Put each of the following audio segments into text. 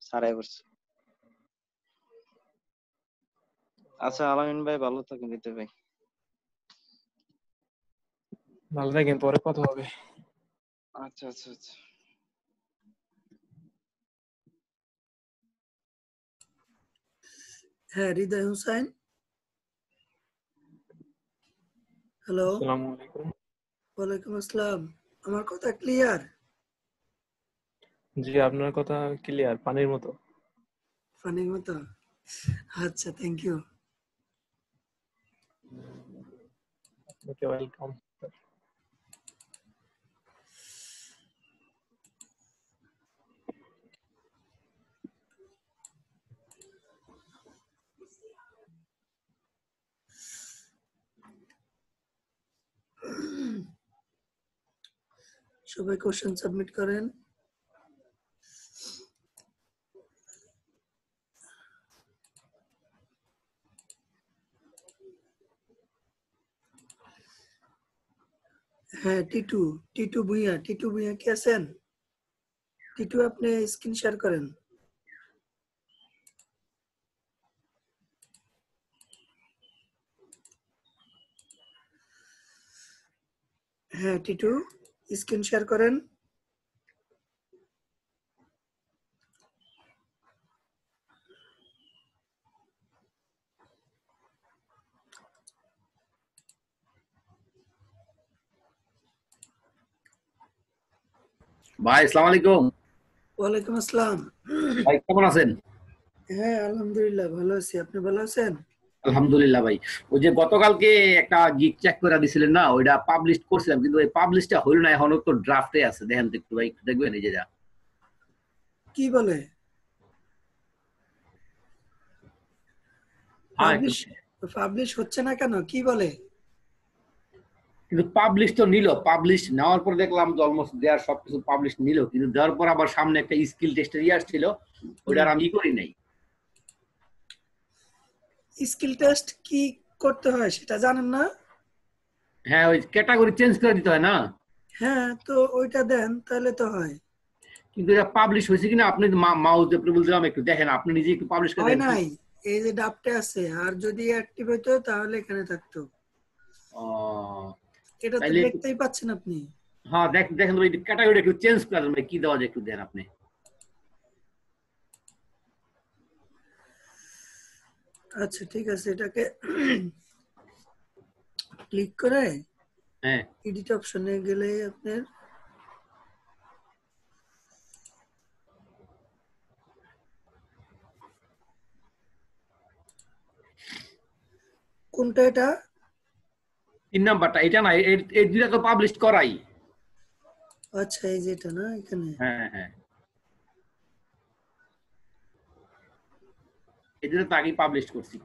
সারাই পড়ছে। আচ্ছা আলামিন ভাই ভালো থাকেন দিতে ভাই। ভালো থাকেন, পরে কথা হবে। আচ্ছা আচ্ছা আচ্ছা। হ্যাঁ হৃদয় হুসাইন, হ্যালো। আসসালামু আলাইকুম। ওয়ালাইকুম আসসালাম। আমার কথা ক্লিয়ার? জি, আপনার কথা ক্লিয়ার, পানির মতো। পানির মতো? আচ্ছা, থ্যাংক ইউ। Okay, welcome. সবাই কোশ্চেন সাবমিট করেন। হ্যাঁ টিটু ভুইয়া কি আছেন? টিটু আপনি স্ক্রিন শেয়ার করেন। হ্যাঁ টিটু স্ক্রিন শেয়ার করেন। ভাই আসসালামু আলাইকুম। ওয়ালাইকুম আসসালাম। ভাই কেমন আছেন? হ্যাঁ আলহামদুলিল্লাহ ভালো আছি, আপনি ভালো আছেন? আলহামদুলিল্লাহ ভাই। ওই যে গতকালকে একটা গিগ চেক করে দিছিলেন না, ওইটা পাবলিশ করছিলাম, কিন্তু ওই পাবলিশটা হইল না, এখনো তো ড্রাফটে আছে। দেখেন তো একটু ভাই, একটু দেখবেন এই যে যা। কি বলে? হ্যাঁ একটু। পাবলিশ হচ্ছে না কেন, কি বলে? কিন্তু পাবলিশ তো নিল, পাবলিশ নেওয়ার পর দেখলাম যে অলমোস্ট দেয়ার সবকিছু পাবলিশ নিল, কিন্তু দেওয়ার পর আবার সামনে একটা স্কিল টেস্টের ইয়ার ছিল, ওইটার আমি করি নাই। স্কিল টেস্ট কি করতে হয় সেটা জানেন না? হ্যাঁ, ওই ক্যাটাগরি চেঞ্জ করে দিতে হয় না? হ্যাঁ তো ওইটা দেন তাহলে তো হয়। কিন্তু এটা পাবলিশ হয়েছে কিনা আপনি মাউস দিয়ে বলছিলাম, একটু দেখেন, আপনি নিজে একটু পাবলিশ করে হয় দেন। নাই, এই যে ডাবটা আছে, আর যদি অ্যাক্টিভ হতো তাহলে এখানে থাকতো। এটা তো তাইলে দেখতেই পাচ্ছেন আপনি। হ্যাঁ দেখেন ভাই, ক্যাটাগরি একটু চেঞ্জ করে দেন ভাই, কি দেওয়া যায় একটু দেন আপনি। আচ্ছা ঠিক আছে, এটাকে ক্লিক করে হ্যাঁ এডিট অপশনে গেলে আপনার কোনটা, এটা 3 নাম্বারটা, এটা না, এই দুইটা তো পাবলিশ করাই। আচ্ছা এই যেটা না, এখানে হ্যাঁ হ্যাঁ, এই দুটো তো আগেই পাবলিশ করছি।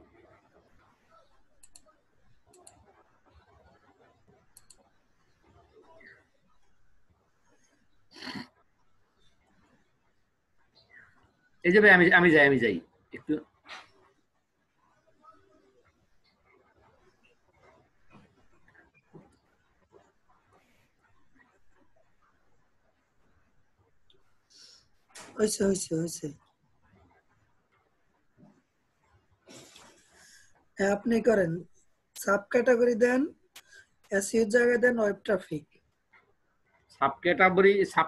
এই যে ভাই, আমি যাই একটু। হয়েছে। হ্যাঁ আপনি করেন, সাব ক্যাটাগরি দেন, এসইও জায়গায় দেন ওয়েব ট্রাফিক। সাব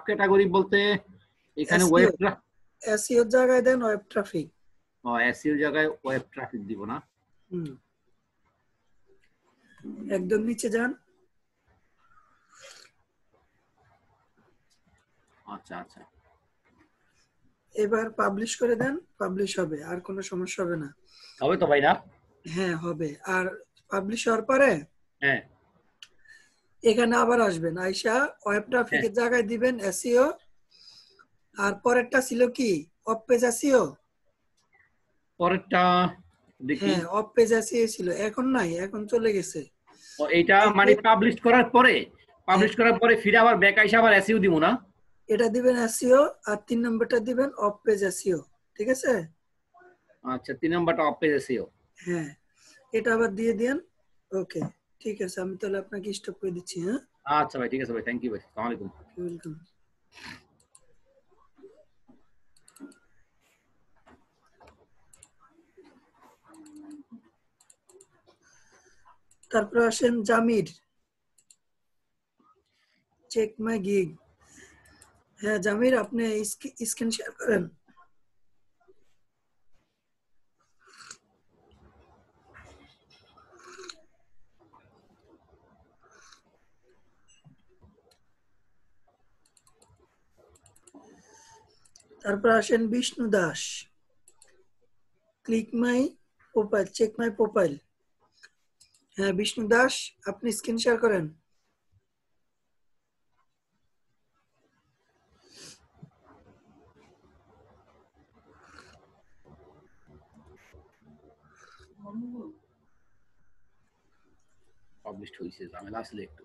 ক্যাটাগরি বলতে এখানে ওয়েব এসইও জায়গায় দেন ওয়েব ট্রাফিক। এসইও জায়গায় ওয়েব ট্রাফিক দিব না? একদম নিচে যান। আচ্ছা আচ্ছা, এবার পাবলিশ করে দেন, পাবলিশ হবে, আর কোনো সমস্যা হবে না। হবে তো ভাই না? হ্যাঁ হবে। আর পাবলিশ হওয়ার পরে হ্যাঁ এখানে আবার আসবেন, আইসা ওয়েব ট্রাফিকের জায়গায় দিবেন এসইও। আর পরেরটা ছিল কি, অফ পেজ এসইও। পরেরটা দেখি। হ্যাঁ অফ পেজ এসইও ছিল, এখন নাই, এখন চলে গেছে। এইটা মানে পাবলিশ করার পরে ফিরে আবার ব্যাক আইসা আবার এসইও দিব না? এটা দিবেন এসইও, আর 3 নম্বরটা দিবেন অফ পেজ এসইও। ঠিক আছে? আচ্ছা, 3 নাম্বারটা অফ পেজ এসইও। হ্যাঁ এটা আবার দিয়ে দেন। ওকে ঠিক আছে, আমি তাহলে আপনাকে স্টপ করে দিচ্ছি। হ্যাঁ আচ্ছা ভাই, ঠিক আছে ভাই, থ্যাংক ইউ ভাই, আসসালামু আলাইকুম। ওয়েলকাম। তারপর আসেন জামির, চেক মাই গিগ। হ্যাঁ জামির, আপনি স্ক্রিন শেয়ার করেন। তারপর আসেন Bishnu Das, click my profile, check my profile. হ্যাঁ বিষ্ণু দাস, আপনি স্ক্রিন শেয়ার করেন। পাবলিশড হইছে, ঝামেলা আসলে একটু।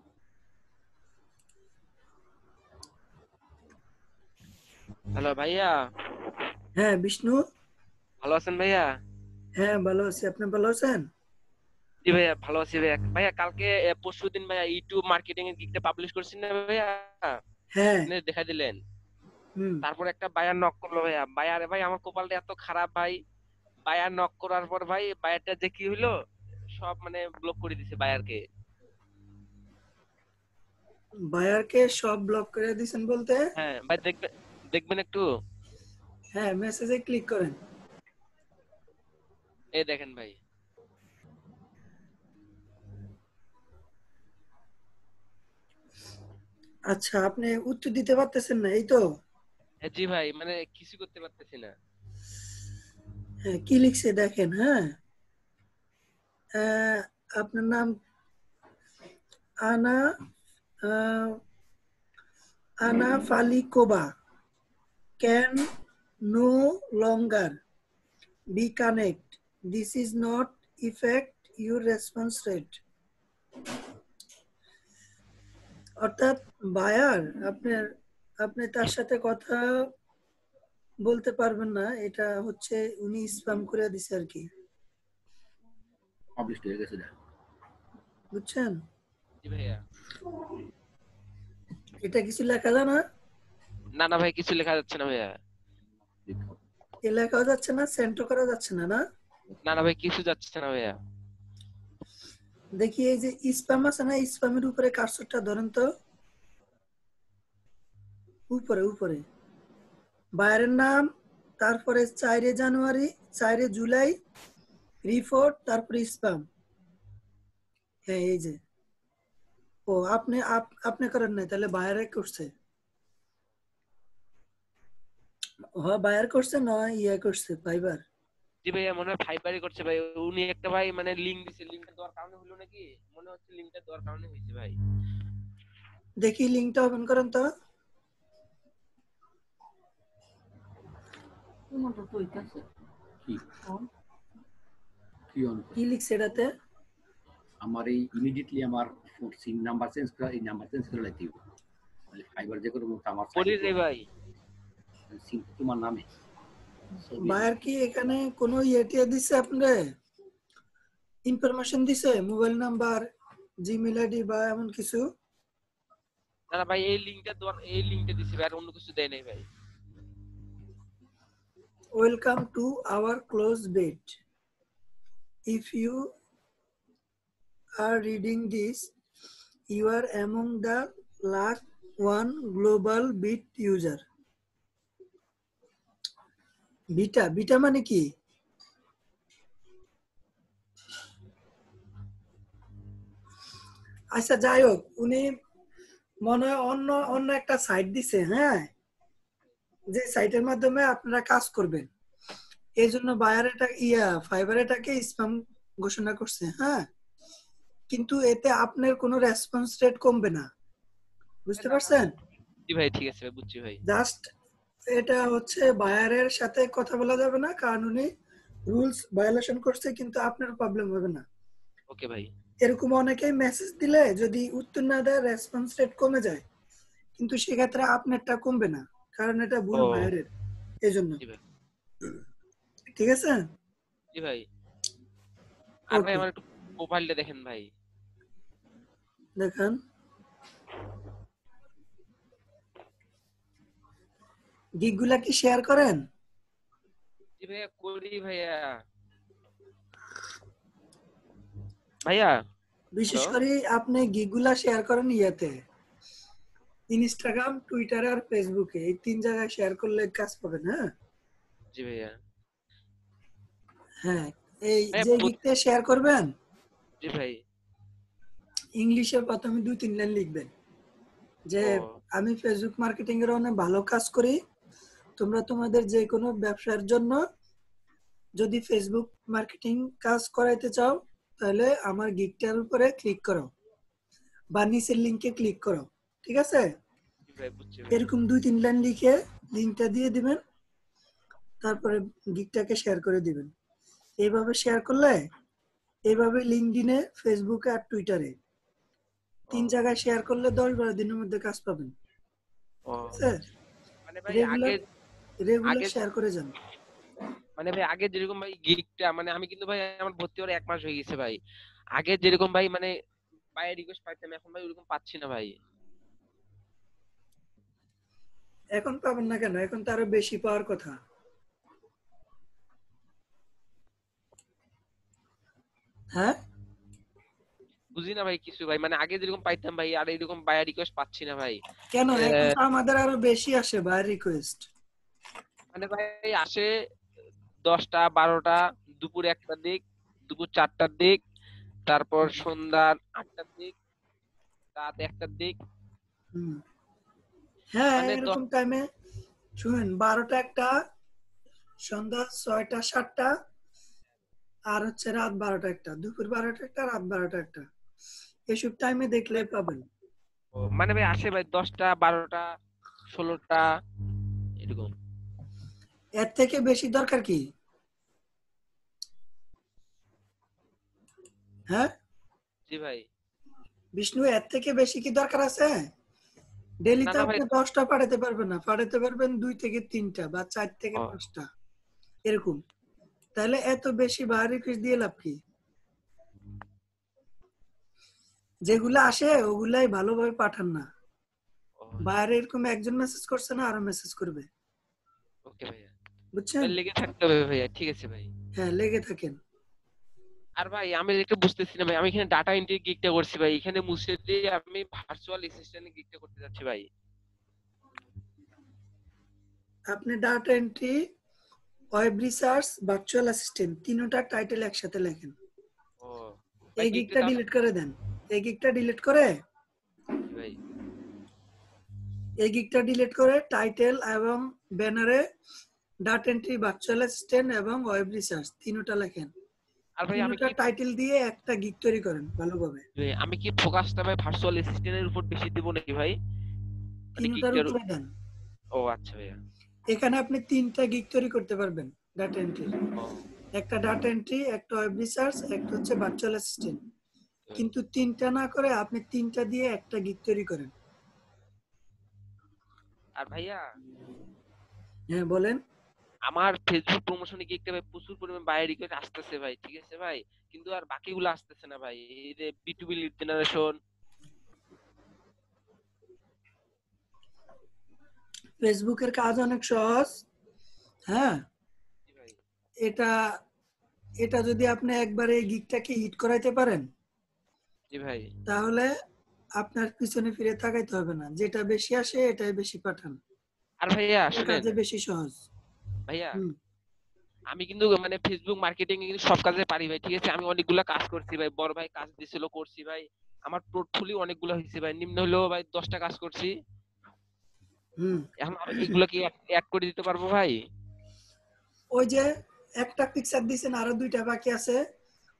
হ্যালো ভাইয়া, হ্যাঁ বিষ্ণু, ভালো আছেন ভাইয়া? হ্যাঁ ভালো আছি, আপনি ভালো আছেন? জি ভাইয়া ভালো আছি ভাইয়া। ভাইয়া কালকে পরশুদিন ভাইয়া ইউটিউব মার্কেটিং এর গিগটা পাবলিশ করছেন না ভাইয়া? হ্যাঁ। আপনি দেখা দিলেন। হুম। তারপর একটা বায়ার নক করলো ভাইয়া। বায়ারে ভাই আমার কপালটা এত খারাপ ভাই। বায়ার নক করার পর ভাই বায়ারটা যে কি হইলো, সব মানে ব্লক করে দিছে বায়ারকে। বায়ারকে সব ব্লক করে দিয়েছেন বলতে? হ্যাঁ ভাই দেখবেন একটু। হ্যাঁ মেসেজে ক্লিক করেন। এই দেখেন ভাই। আচ্ছা, আপনি উত্তর দিতে পারতেছেন না, এই তো? জি ভাই, মানে কিছু করতে পারতেছি না। হ্যাঁ, কি লিখছে দেখেন। হ্যাঁ, আপনার নাম আনা আনা ফালিকোবা can no longer be connect, this is not effect your response rate. অর্থাৎ বায়ার আপনি তার সাথে কথা বলতে পারবেন না, এটা হচ্ছে উনি স্প্যাম করে দিছে আর কি। পাবলিশড হয়ে গেছে, বুঝছেন? জি ভাইয়া। এটা কিছু লেখা যায় না? না না ভাই, কিছু লেখা যাচ্ছে না ভাইয়া। এ লেখাও যাচ্ছে না, সেন্টও করা যাচ্ছে না। না না না ভাই, কিছু যাচ্ছে না ভাইয়া। দেখি এই যে স্প্যাম আছে না, স্প্যামের উপরে কার্সরটা ধরেন তো, উপরে উপরে বায়ারের নাম, তারপরে 4 জানুয়ারি, 4 জুলাই, রিপোর্ট, তারপরে স্প্যাম। হ্যাঁ এই যে। ও আপনি করেন নাই, তাহলে বায়ারে করছে। হ্যাঁ বায়ার করছে, নয় ইয়ে করছে ফাইবার। জি ভাইয়া, মনে হয় ফাইবারই করছে ভাই। উনি একটা ভাই মানে লিংক দিছে, লিংকটা দেওয়ার কারণে হলো নাকি, মনে হচ্ছে লিংকটা দেওয়ার কারণে হয়েছে ভাই। দেখি লিংকটা ওপেন করেন তো। কি লিখছে এটাতে? আমার এই ইমিডিয়েটলি আমার সিম নাম্বার চেঞ্জ করা, এই নাম্বার চেঞ্জ করে লাইতে হবে। মানে ফাইবার যে করে আমার করি রে ভাই। সিম তোমার নামে। বায়ার কি এখানে কোনো ইয়েটিয়া দিছে আপনারে, ইনফরমেশন দিছে, মোবাইল নাম্বার, জিমেইল আইডি বা এমন কিছু? না না ভাই, এই লিংকটা দিছে ভাই, আর অন্য কিছু দেয় নাই ভাই। Welcome to our close bet, if you are reading this, you are among the lakh one global bit user. Beta মানে কি? আচ্ছা যাই হোক, উনি মনে হয় অন্য একটা সাইট দিছে। হ্যাঁ, যে সাইটের মাধ্যমে আপনারা কাজ করবেন, এই জন্য বায়ার এটা ফাইবার এটাকে স্প্যাম ঘোষণা করছে। হ্যাঁ, কিন্তু এতে আপনার কোনো রেসপন্স রেট কমবে না, বুঝতে পারছেন? জি ভাই, ঠিক আছে ভাই, বুঝছি ভাই। জাস্ট এটা হচ্ছে বায়ারের সাথে কথা বলা যাবে না, কারণ উনি রুলস ভায়োলেশন করছে, কিন্তু আপনার প্রবলেম হবে না। ওকে ভাই। এরকম অনেকেই মেসেজ দিলে যদি উত্তর না দেয়, রেসপন্স রেট কমে যায়, কিন্তু সেক্ষেত্রে আপনারটা কমবে না, কারণ এটা ভুল বায়ারের, এজন্য। জি ভাই। ঠিক আছে? জি ভাই। আর ভাই আমার একটু প্রোফাইলটা দেখেন ভাই। দেখেন, গিগগুলা কি শেয়ার করেন? জি ভাইয়া, করি ভাইয়া। ভাইয়া বিশেষ হ্যালো করে আপনি গিগুলা শেয়ার করেন ইয়েতে ইনস্টাগ্রাম, টুইটার আর ফেসবুকে, এই 3 জায়গায় শেয়ার করলে কাজ পাবেন। হ্যাঁ জি ভাইয়া। হ্যাঁ, এই ভাইয়া যে গিগতে শেয়ার করবেন জি ভাই। ইংলিশে প্রথমে 2-3 লাইন লিখবেন যে ও আমি ফেসবুক মার্কেটিং এর অনেক ভালো কাজ করি, তোমরা তোমাদের যে কোনো ব্যবসার জন্য যদি ফেসবুক মার্কেটিং কাজ করাইতে চাও তাহলে আমার গিগটার উপরে ক্লিক করো বা নিচের লিংকে ক্লিক করো। ঠিক আছে, জি ভাই, বুঝছি ভাই। এরকম 2-3 লাইন লিখে লিংকটা দিয়ে দিবেন, তারপরে গিগটাকে শেয়ার করে দিবেন। এইভাবে শেয়ার করলে, এইভাবে লিঙ্কডইনে, ফেসবুকে আর টুইটারে 3 ও জায়গায় শেয়ার করলে 10-12 দিনের মধ্যে কাজ পাবেন। ও ঠিক আছে, মানে ভাই রেগুলার রেগুলার আগে শেয়ার করে যান। মানে ভাই আগে যেরকম ভাই গিগটা মানে আমি কিন্তু ভাই আমার ভর্তি হওয়ার 1 মাস হয়ে গেছে ভাই। আগে যেরকম ভাই মানে ভাইয়ের রিকোয়েস্ট পাইতাম, এখন ভাই ওরকম পাচ্ছি না ভাই। এখন পাবেন না কেন? এখন তো আরো বেশি পাওয়ার কথা। হ্যাঁ, বুঝি না ভাই কিছু ভাই, মানে আগে যেরকম পাইতাম ভাই আর এরকম ভাইয়ের রিকোয়েস্ট পাচ্ছি না ভাই। কেন? এখন আহ, তো আমাদের আরো বেশি আসে ভাই রিকোয়েস্ট। মানে ভাই আসে 10টা 12টা, দুপুর 1টার দিক, দুপুর 4টার দিক, তারপর সন্ধ্যার 8টার দিক, রাত 1টার দিক, হুম, হ্যাঁ মানে এরকম টাইমে শুনেন 12টা 1টা, সন্ধ্যা 6টা 7টা, আর হচ্ছে রাত 12টা 1টা, দুপুর 12টা 1টা, রাত 12টা 1টা, এসব টাইমে দেখলে পাবেন। মানে ভাই আসে ভাই 10টা 12টা 16টা এরকম। এর থেকে বেশি দরকার কি? হ্যাঁ জি ভাই। বিষ্ণু, এর থেকে বেশি কি দরকার আছে? ডেইলি না তো না ভাই। আপনি 10টা পাঠাতে পারবেন না, পাঠাতে পারবেন 2 থেকে 3টা বা 4 থেকে ও, 5টা এরকম। তাহলে এত বেশি বার রিকোয়েস্ট দিয়ে লাভ কি? যেগুলো আসে ওগুলাই ভালোভাবে পাঠান না। ও, বাইরে এরকম একজন মেসেজ করছে না, আরো মেসেজ করবে। ওকে ভাইয়া। বুঝছেন? ভাই লেগে থাকতে হবে ভাইয়া, ঠিক আছে ভাই। হ্যাঁ, লেগে থাকেন। আর ভাই আমি একটু বুঝতেছি না ভাই, আমি এখানে ডাটা এন্ট্রি গিগটা করছি ভাই, এখানে মুছে দিয়ে আমি ভার্চুয়াল অ্যাসিস্ট্যান্ট গিগটা করতে যাচ্ছি ভাই। আপনি data entry, web research, virtual assistant তিনটা টাইটেল একসাথে লেখেন। ও ভাই এই গিগটা গিগটা তাহলে ডিলিট করে দেন। এই গিগটা ডিলিট করে ভাই। এই গিগটা ডিলিট করে টাইটেল এবং ব্যানারে ডাটা এন্ট্রি, ভার্চুয়াল অ্যাসিস্ট্যান্ট এবং ওয়েব রিসার্চ তিনটা লেখেন। আর ভাই আমি তিনটা কি টাইটেল দিয়ে একটা গিগ তৈরি করেন ভালোভাবে। আমি কি ফোকাসটা ভাই ভার্চুয়াল অ্যাসিস্ট্যান্টের উপর বেশি দিব নাকি ভাই, মানে তিনটার গিগটার? উপরে দেন। ও আচ্ছা ভাইয়া। এখানে আপনি 3টা গিগ তৈরি করতে পারবেন ডাটা এন্ট্রির। ও একটা ডাটা এন্ট্রি, একটা ওয়েব রিসার্চ, একটা হচ্ছে ভার্চুয়াল অ্যাসিস্ট্যান্ট। ভাই। কিন্তু 3টা না করে আপনি 3টা দিয়ে একটা গিগ তৈরি করেন। আর ভাইয়া হ্যাঁ বলেন। আমার ফেসবুক প্রমোশনে গিগটা ভাই প্রচুর পরিমাণ বাইরে রিকোয়েস্ট আসতেছে ভাই, ঠিক আছে ভাই, কিন্তু আর বাকিগুলো আসতেছে না ভাই। এই যে B2B লিড জেনারেশন। ফেসবুকের কাজ অনেক সহজ। হ্যাঁ, জি ভাই। এটা এটা যদি আপনি একবারে এই গিগটাকে হিট করাইতে পারেন জি ভাই। তাহলে আপনার পিছনে ফিরে তাকাইতে হবে না, যেটা বেশি আসে এটাই বেশি পাঠান। আর ভাইয়া এর শুনেন কাজে বেশি সহজ। ভাইয়া, হুম, আমি কিন্তু মানে ফেসবুক মার্কেটিং এ কিন্তু সব কাজে পারি ভাই, ঠিক আছে, আমি অনেকগুলা কাজ করছি ভাই, বড় ভাই কাজ দিছিল করছি ভাই, আমার পোর্টফোলিও অনেকগুলো হয়েছে ভাই, নিম্ন হলেও ভাই 10টা কাজ করছি। হুম। এখন আমি এগুলো কি অ্যাড করে দিতে পারবো ভাই? ওই যে একটা পিকচার দিছেন, আরো 2টা বাকি আছে,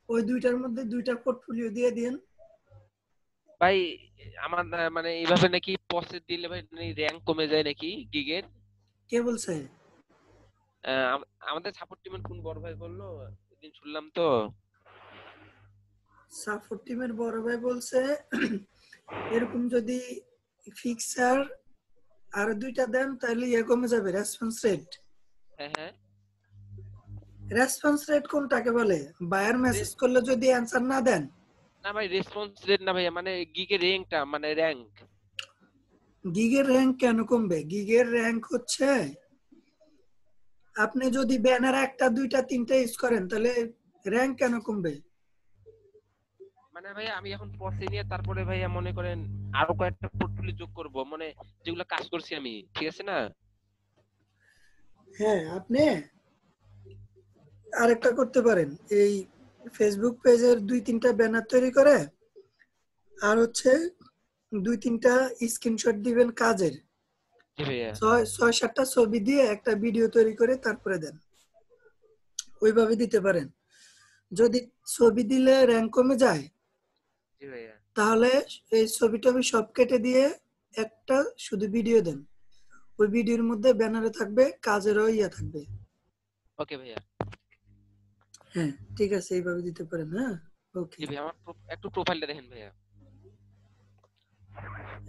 ওই 2টার মধ্যে 2টা পোর্টফোলিও দিয়ে দিন। ভাই আমার মানে এইভাবে নাকি প্রসেস দিলে ভাই র্যাঙ্ক কমে যায় নাকি গিগের? কে বলছে? আমাদের সাপোর্ট টিমের কোন বড় ভাই বললো এদিন, শুনলাম তো। সাপোর্ট টিমের বড় ভাই বলছে এরকম যদি ফিক্সার আরো 2টা দেন তাহলে ইয়ে কমে যাবে, রেসপন্স রেট। হ্যাঁ হ্যাঁ। রেসপন্স রেট কোনটাকে বলে? বায়ার মেসেজ করলে যদি অ্যানসার না দেন। না ভাই রেসপন্স রেট না ভাইয়া, মানে গিগের র্যাঙ্কটা, মানে র্যাঙ্ক। গিগের র্যাঙ্ক কেন কমবে? গিগের র্যাঙ্ক হচ্ছে আপনি যদি ব্যানার 1টা 2টা 3টা ইউজ করেন তাহলে র্যাঙ্ক কেন কমবে? মানে ভাইয়া আমি এখন পড়ছি নিয়ে তারপরে ভাইয়া মনে করেন আরো কয়েকটা পোর্টফোলিও যোগ করব, মানে যেগুলো কাজ করছি আমি, ঠিক আছে না? হ্যাঁ, আপনি আরেকটা করতে পারেন, এই ফেসবুক পেজের 2-3টা ব্যানার তৈরি করে আর হচ্ছে 2-3টা স্ক্রিনশট দিবেন কাজের, জি ভাইয়া। 6-7টা ছবি দিয়ে একটা ভিডিও তৈরি করে তারপরে দেন, ওইভাবে দিতে পারেন। যদি ছবি দিলে র্যাঙ্ক কমে যায় জি ভাইয়া। তাহলে এই ছবি টবি সব কেটে দিয়ে একটা শুধু ভিডিও দেন, ওই ভিডিওর মধ্যে ব্যানারে থাকবে, কাজেরও থাকবে। ওকে ভাইয়া। হ্যাঁ ঠিক আছে, এইভাবে দিতে পারেন। হ্যাঁ ওকে। জি ভাইয়া, আমার একটু প্রোফাইলটা দেখেন ভাইয়া।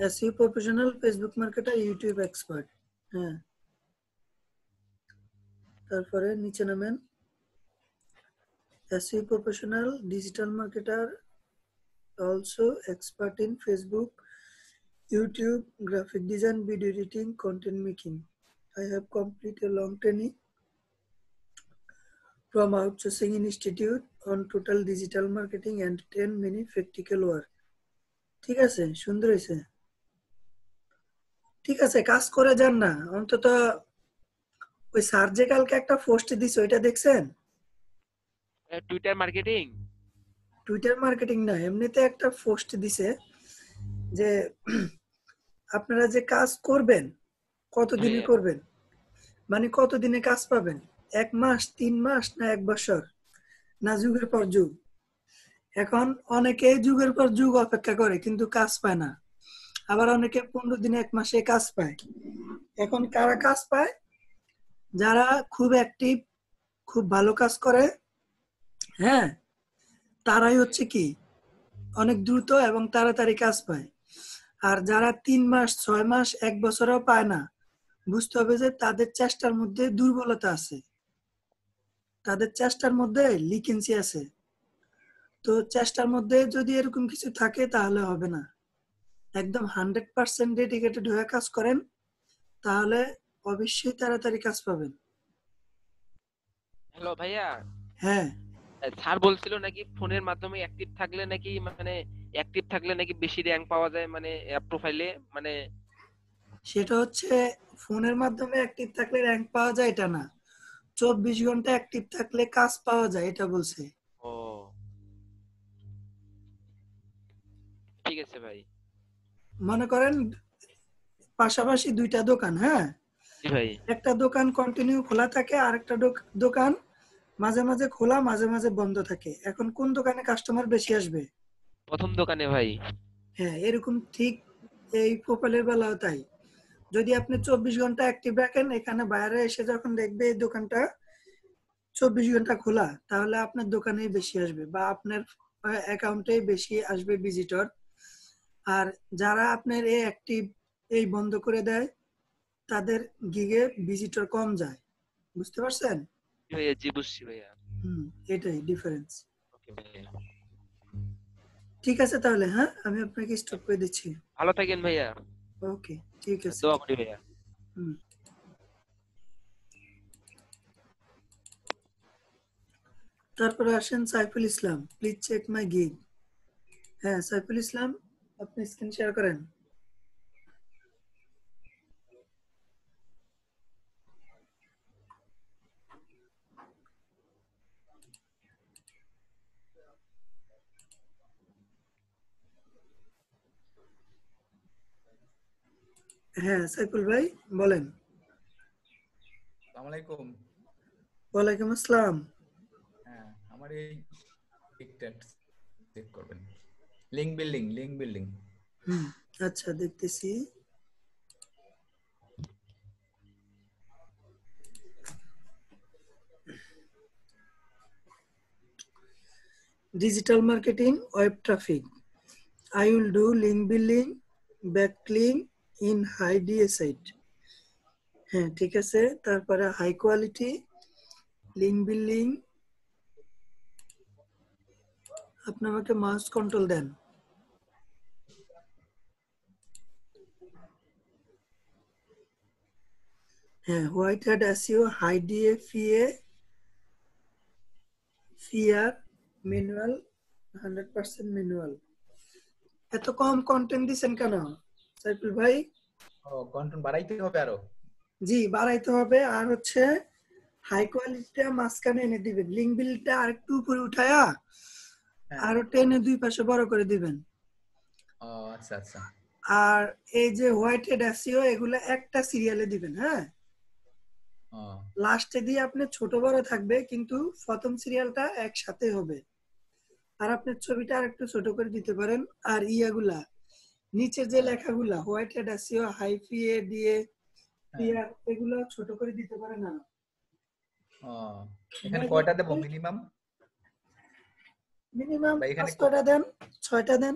SEO professional, Facebook marketer, YouTube expert. হ্যাঁ, তারপরে নিচে নামেন, SEO professional, digital marketer, also expert in Facebook, YouTube, graphic design, video editing, content making. I have completed a long training from Outsourcing Institute on total digital marketing and 10 many practical work. ঠিক আছে, সুন্দর হয়েছে। ঠিক আছে, কাজ করে যান না অন্তত। ওই স্যার যে কালকে একটা পোস্ট দিছে ওইটা দেখছেন? Twitter marketing? টুইটার মার্কেটিং না, এমনিতে একটা পোস্ট দিছে যে আপনারা যে কাজ করবেন কতদিনে হ্যাঁ। করবেন, মানে কতদিনে কাজ পাবেন, 1 মাস, 3 মাস না 1 বছর, না যুগের পর যুগ। এখন অনেকে যুগের পর যুগ অপেক্ষা করে কিন্তু কাজ পায় না, আবার অনেকে 15 দিনে 1 মাসে কাজ পায়। এখন কারা কাজ পায়? যারা খুব অ্যাক্টিভ, খুব ভালো কাজ করে, হ্যাঁ, তারাই হচ্ছে কি অনেক দ্রুত এবং তাড়াতাড়ি কাজ পায়। আর যারা 3 মাস, 6 মাস, 1 বছরও পায় না, বুঝতে হবে যে তাদের চেষ্টার মধ্যে দুর্বলতা আছে, তাদের চেষ্টার মধ্যে লিকেন্সি আছে। তো চেষ্টার মধ্যে যদি এরকম কিছু থাকে তাহলে হবে না। একদম 100% ডেডিকেটেড হয়ে কাজ করেন, তাহলে অবশ্যই তাড়াতাড়ি কাজ পাবেন। হ্যালো ভাইয়া, হ্যাঁ, স্যার বলছিল নাকি ফোনের মাধ্যমে অ্যাক্টিভ থাকলে নাকি, মানে অ্যাক্টিভ থাকলে নাকি বেশি র্যাঙ্ক পাওয়া যায়, মানে প্রোফাইলে, মানে সেটা হচ্ছে ফোনের মাধ্যমে অ্যাক্টিভ থাকলে র্যাঙ্ক পাওয়া যায় এটা না, 24 ঘন্টা অ্যাক্টিভ থাকলে কাজ পাওয়া যায় এটা বলছে। ও ঠিক আছে ভাই। মনে করেন পাশাপাশি 2টা দোকান, হ্যাঁ, জি ভাই। একটা দোকান কন্টিনিউ খোলা থাকে আর একটা দোকান মাঝে মাঝে খোলা, মাঝে মাঝে বন্ধ থাকে। এখন কোন দোকানে কাস্টমার বেশি আসবে? প্রথম দোকানে ভাই। হ্যাঁ, এরকম ঠিক এই প্রোফাইলের বেলাও তাই। যদি আপনি 24 ঘন্টা অ্যাক্টিভ রাখেন, এখানে বাইরে এসে যখন দেখবে এই দোকানটা 24 ঘন্টা খোলা, তাহলে আপনার দোকানেই বেশি আসবে বা আপনার অ্যাকাউন্টে বেশি আসবে ভিজিটর। আর যারা আপনার এই অ্যাক্টিভ এই বন্ধ করে দেয় তাদের গিগে ভিজিটর কম যায়। বুঝতে পারছেন? জি ভাইয়া, জি বুঝছি ভাইয়া। এটাই ডিফারেন্স। ওকে ভাইয়া। ঠিক আছে তাহলে, হ্যাঁ, আমি আপনাকে স্টপ করে দিচ্ছি। ভালো থাকেন ভাইয়া। ওকে, ঠিক আছে। দোয়া করি ভাইয়া। হুম। তারপরে আসেন Saiful Islam, please check my gig. হ্যাঁ সাইফুল ইসলাম, আপনি স্ক্রিন শেয়ার করেন। হ্যাঁ সাইফুল ভাই বলেন। আসসালামু আলাইকুম। ওয়ালাইকুম আসসালাম। হ্যাঁ, আমার এই টিকটা চেক করবেন। Link building. আচ্ছা দেখতেছি। Digital marketing, web traffic. I will do link building, backlink in high DA site. হ্যাঁ ঠিক আছে, তারপরে হাই কোয়ালিটি লিঙ্ক বিল্ডিং। আপনি আমাকে মাউস কন্ট্রোল দেন। হ্যাঁ, white hat SEO, high DA, PA, PR, manual 100% manual. এত কম কন্টেন্ট দিছেন কেন সাইফুল ভাই? ও কন্টেন্ট বাড়াইতে হবে আরো। জি বাড়াইতে হবে, আর হচ্ছে হাই কোয়ালিটিটা মাঝখানে এনে দিবেন, লিঙ্ক বিলটা আর একটু উপরে উঠায়া হ্যাঁ। আরো টেনে দুই পাশে বড় করে দিবেন। ও আচ্ছা আচ্ছা। আর এই যে হোয়াইট হেড এসইও এগুলা একটা সিরিয়ালে দিবেন, হ্যাঁ ও লাস্টে দিয়ে আপনি ছোট বড় থাকবে কিন্তু প্রথম সিরিয়ালটা একসাথে হবে। আর আপনার ছবিটা আর একটু ছোট করে দিতে পারেন। আর ইয়াগুলা নিচে যে লেখাগুলা হোয়াইট হেড এসইও হাইফিএ দিয়ে এগুলো ছোট করে দিতে পারেন না? ও এখানে কয়টা দেব মিনিমাম? মিনিমাম বা এখানে 5টা দেন, 6টা দেন।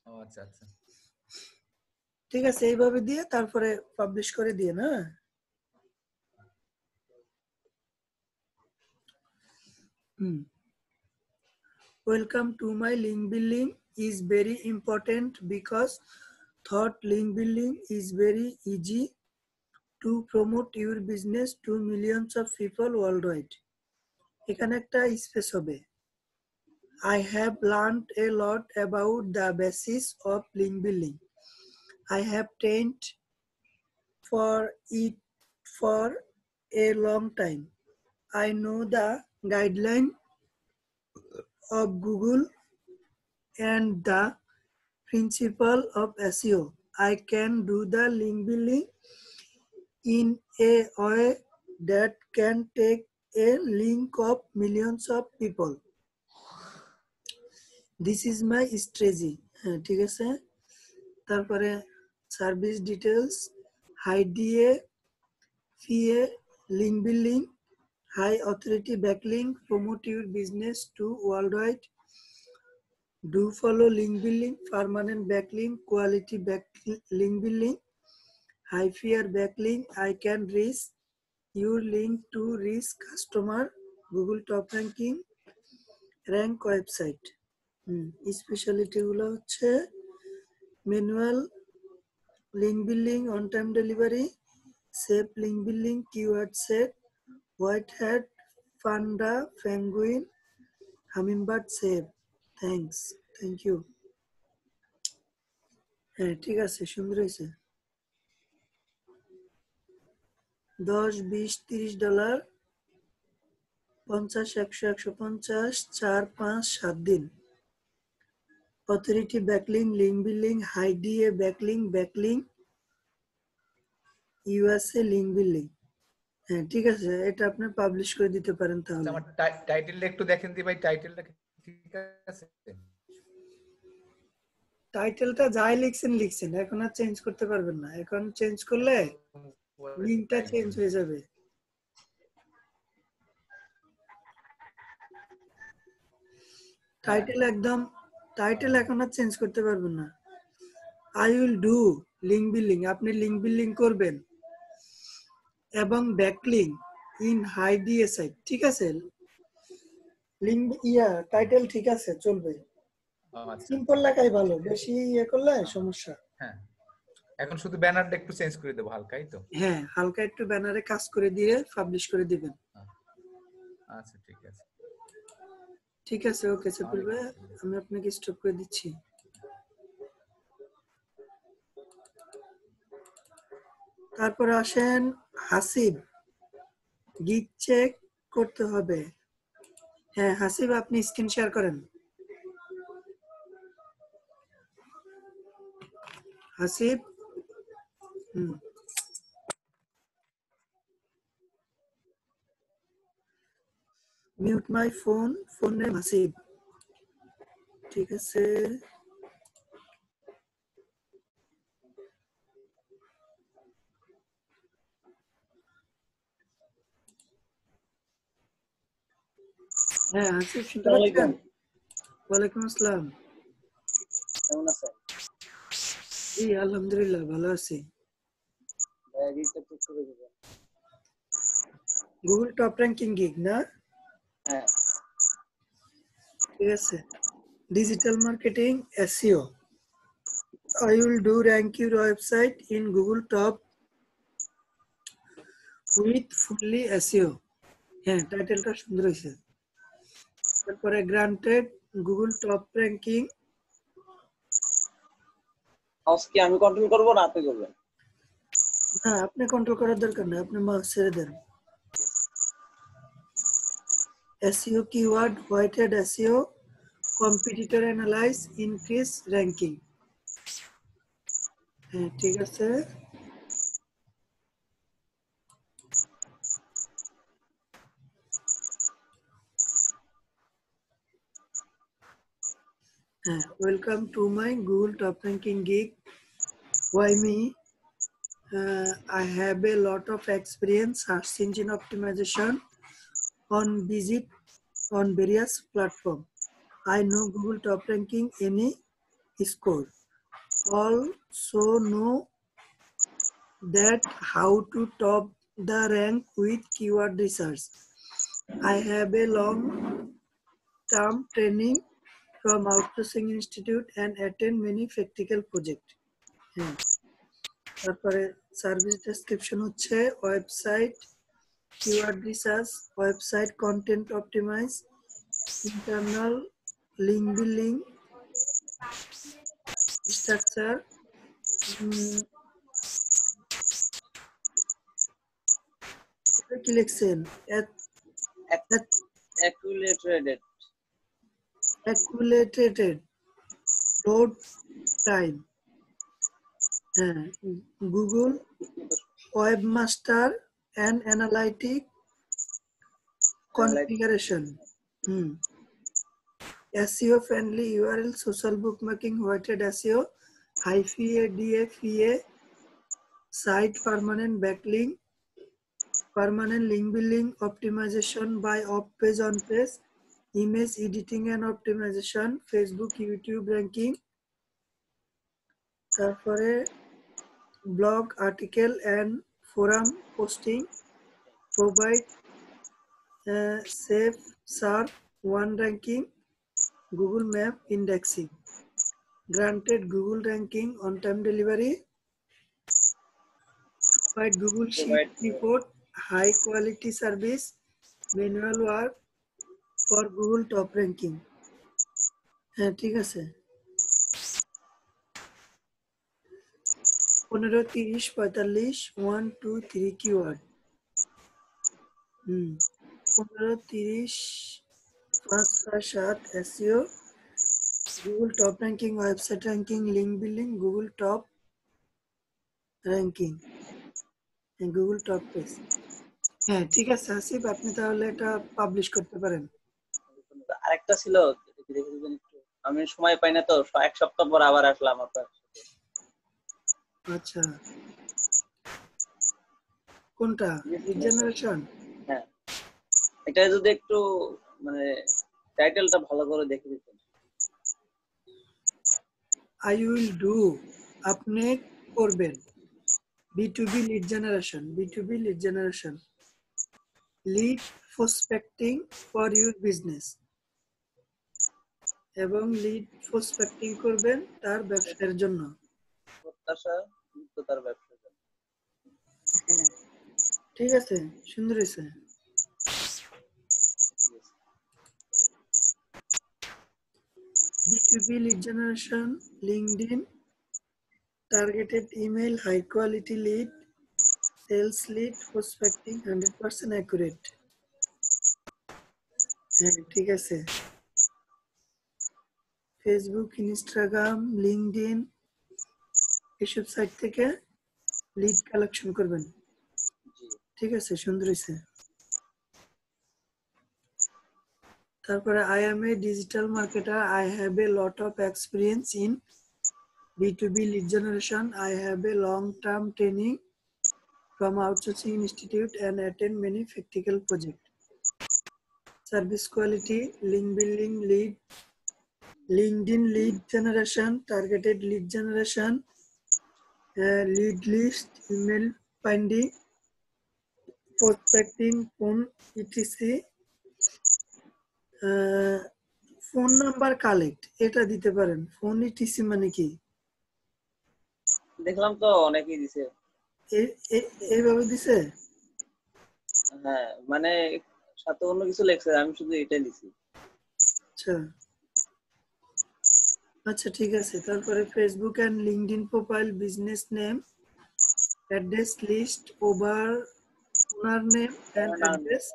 ও আচ্ছা আচ্ছা। ঠিক আছে, এইভাবে দিয়ে তারপরে পাবলিশ করে দিয়ে না। Welcome to my link building is very important because thought link building is very easy to promote your business to millions of people worldwide. এখানে একটা স্পেস হবে। I have learned a lot about the basis of link building. I have trained for it for a long time. I know the guideline of Google and the principle of SEO. I can do the link building in a way that can take a link of millions of people. This is my strategy. হ্যাঁ ঠিক আছে, তারপরে service details, high DA, PA, link building, high authority backlink, promote your business to world do follow link building, permanent backlink, quality link building, high fear backlink, I can reach your link to reach customer, Google top ranking, rank website. Speciality গুলো হচ্ছে manual link building, on time delivery, safe link building, keyword set, white hat, panda, penguin, hummingbird save. Thanks, thank you. হ্যাঁ ঠিক আছে, সুন্দর হয়েছে। $10, $20, $30, 50, 100, 150, 4, 5, 7 দিন। Authority backlink, link building, high DA backlink, backlink, USA link building. হ্যাঁ ঠিক আছে, এটা আপনি পাবলিশ করে দিতে পারেন। তাহলে আমার টাইটেলটা একটু দেখেন দি ভাই, টাইটেলটা ঠিক আছে? টাইটেলটা যাই লিখছেন এখন আর চেঞ্জ করতে পারবেন না। এখন চেঞ্জ করলে লিঙ্কটা চেঞ্জ হয়ে যাবে। টাইটেল এখন আর চেঞ্জ করতে পারবেন না। I will do link building, আপনি লিঙ্ক বিল্ডিং করবেন এবং backlink in high DA site. ঠিক আছে, লিঙ্ক টাইটেল ঠিক আছে, চলবে। সিম্পল লেখাই ভালো, বেশি করলে সমস্যা। হ্যাঁ এখন শুধু ব্যানারটা একটু চেঞ্জ করে দেব হালকাই তো। হ্যাঁ হালকা একটু ব্যানারে কাজ করে দিয়ে পাবলিশ করে দিবেন। আচ্ছা ঠিক আছে। ঠিক আছে, ওকে সাইফুল ভাই, আমি আপনাকে স্টপ করে দিচ্ছি। তারপর আসেন হাসিব, গিগ চেক করতে হবে। হ্যাঁ হাসিব, আপনি স্ক্রিন শেয়ার করেন। Hasib, mute my phone name Hasib. ঠিক আছে, হ্যাঁ হাসিব শুনতে পাচ্ছেন? ওয়ালাইকুম আসসালাম, কেমন আছেন? জি আলহামদুলিল্লাহ ভালো আছি। গুগল টপ র্যাঙ্কিং গিগ না? হ্যাঁ ঠিক আছে, digital marketing SEO. I will do rank your website in Google Top with fully SEO. হ্যাঁ টাইটেলটা সুন্দর হয়েছে। তারপরে granted Google top ranking. House কি আমি কন্ট্রোল করব না আপনি করবেন? না, আপনি কন্ট্রোল করার দরকার নেই, আপনি মাউস ছেড়ে দেন। SEO keyword weighted SEO, competitor analyze, increase ranking. হ্যাঁ, ঠিক আছে। Welcome to my Google Top Ranking Gig. Why me? I have a lot of experience search engine optimization on various platforms. I know Google Top Ranking any score. Also know that how to top the rank with keyword research. I have a long-term training from Outsourcing Institute and attend many practical projects. তারপরে service description হচ্ছে website keyword research, website content optimize, internal link building, structure, কি লিখছেন? Accelerated load time. হ্যাঁ, Google webmaster and analytic configuration. SEO friendly URL, social bookmarking, weighted SEO, HiFIA, DFIA, site permanent backlink, permanent link building, optimization by off page on page, image editing and optimization, Facebook, YouTube ranking, তারপরে blog article and forum posting, provide safe SERP 1 ranking, Google Map indexing, granted Google ranking on time delivery, provide Google Sheet report, high quality service, manual work for Google top ranking. হ্যাঁ, ঠিক আছে। 15, 30, 45, 1, 2, 3 keyword. 15, 30, 5, 6, 7 SEO, Google top ranking, website ranking, link building, Google top ranking, and Google top page. হ্যাঁ, ঠিক আছে আসিফ, আপনি তাহলে এটা publish করতে পারেন। আরেকটা ছিল, আমি সময় পাই না তো, এক সপ্তাহ পর আবার আসলাম আপনার। আচ্ছা, কোনটা? Lead generation? হ্যাঁ, এটা যদি একটু মানে টাইটেলটা ভালো করে দেখে দিতেন। I will do, আপনি করবেন। B2B lead generation, B2B lead generation, lead prospecting for your business, এবং লিড প্রসপেক্টিং করবেন তার ব্যবসার জন্য। প্রত্যাশা তার ব্যবসার জন্য। ঠিক আছে, সুন্দর হয়েছে। B2B lead generation, LinkedIn, targeted email, high quality lead, sales lead, prospecting, 100% accurate. হ্যাঁ, ঠিক আছে। ফেসবুক, ইনস্টাগ্রাম, লিঙ্কডইন এসব সাইট থেকে লিড কালেকশন করবেন। ঠিক আছে, সুন্দর হয়েছে। তারপরে I am a digital marketer. I have a lot of experience in B2B lead generation. I have a long-term training from Outsourcing Institute and attend many practical projects. Service quality, link building, lead, LinkedIn lead generation, targeted lead generation, lead list, email finding, prospecting, phone etc. Phone number collect, এটা দিতে পারেন। Phone etc মানে কি? দেখলাম তো অনেকেই দিছে, এইভাবে দিছে। হ্যাঁ, মানে সাথে অন্য কিছু লেখছে, আমি শুধু এটাই দিছি। আচ্ছা, আচ্ছা ঠিক আছে, তারপরে Facebook and LinkedIn profile, business name, address list, owner name and address,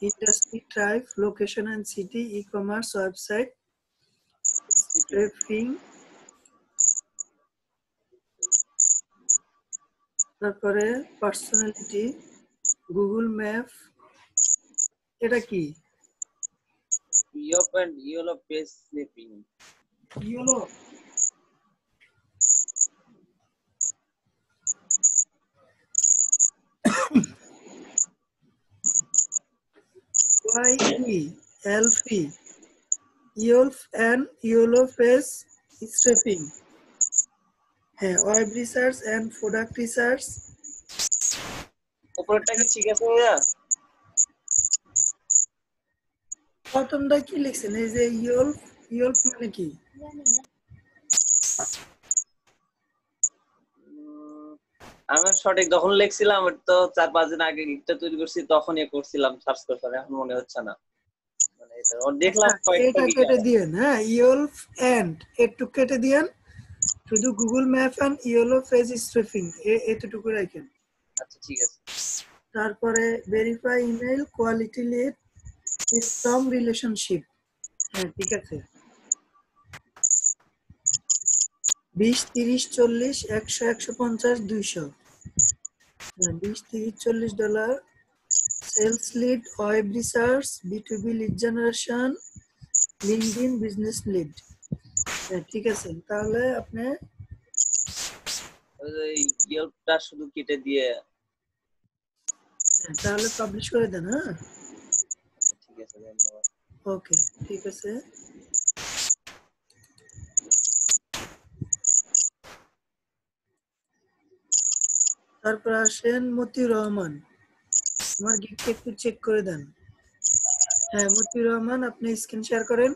industry type, location and city, e-commerce website, scraping, তারপরে পার্সোনালিটি, গুগল ম্যাপ, এটা কি Yelp and yellow page sniping. কি হলো? YELP, Yelp and yellow page scraping, হ্যাঁ, web research and product research. উপরেরটা কি ঠিক আছে ভাইয়া? প্রথমটা কি লিখছেন? এই যে ইয়োলফ মানে কি? আমি সঠিক যখন লিখছিলাম ওটা তো 4-5 দিন আগে গিকটা তৈরি করছি, তখন করছিলাম সার্চ করে, এখন মনে হচ্ছে না। মানে এটা দেখলাম কয়েকটা এটা গিক কেটে দিয়েন, হ্যাঁ, ইয়োলফ এন্ড একটু কেটে দিয়েন, শুধু Google map and yellow page scraping এতটুকু রাখেন। আচ্ছা ঠিক আছে। তারপরে verify email, quality lead, system relationship, হ্যাঁ ঠিক আছে। 20, 30, 40, 100, 150, 200, হ্যাঁ, 20, 30, $40, sales lead, web research, B2B lead generation, LinkedIn business lead, হ্যাঁ ঠিক আছে। তাহলে আপনি ওই ইয়োপটা শুধু কেটে দিয়ে, হ্যাঁ, তাহলে পাবলিশ করে দেন। হ্যাঁ ঠিক আছে, ধন্যবাদ। ওকে ঠিক আছে। তারপর আসেন মতিউর রহমান, আমার গিকটা একটু চেক করে দেন। হ্যাঁ মতিউর রহমান, আপনি স্ক্রিন শেয়ার করেন।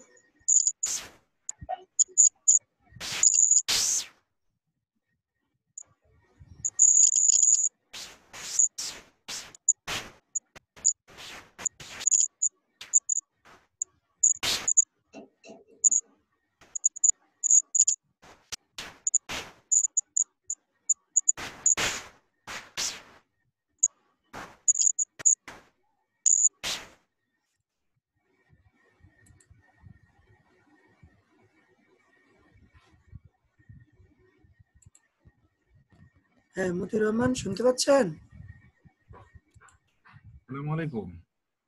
হ্যাঁ মতিউর রহমান, শুনতে পাচ্ছেন? আসসালামু আলাইকুম।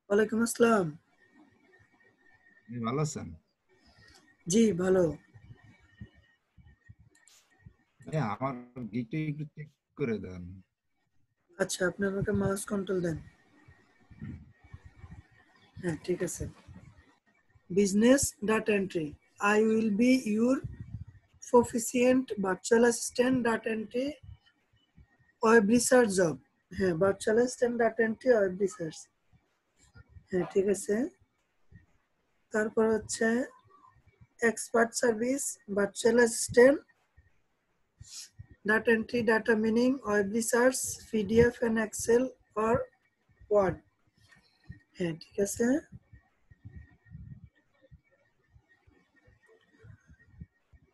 ওয়ালাইকুম আসসালাম। আপনি ভালো আছেন? জি ভালো। আমার গিকটা একটু চেক করে দেন। আচ্ছা আপনি আমাকে মাউস কন্ট্রোল দেন। হ্যাঁ ঠিক আছে। Business data entry, I will be your proficient virtual assistant data entry web research job, হ্যাঁ virtual assistant data entry web research, হ্যাঁ ঠিক আছে। তারপর হচ্ছে expert service, virtual assistant, data entry, data mining, web research, PDF and Excel or Word, হ্যাঁ ঠিক আছে।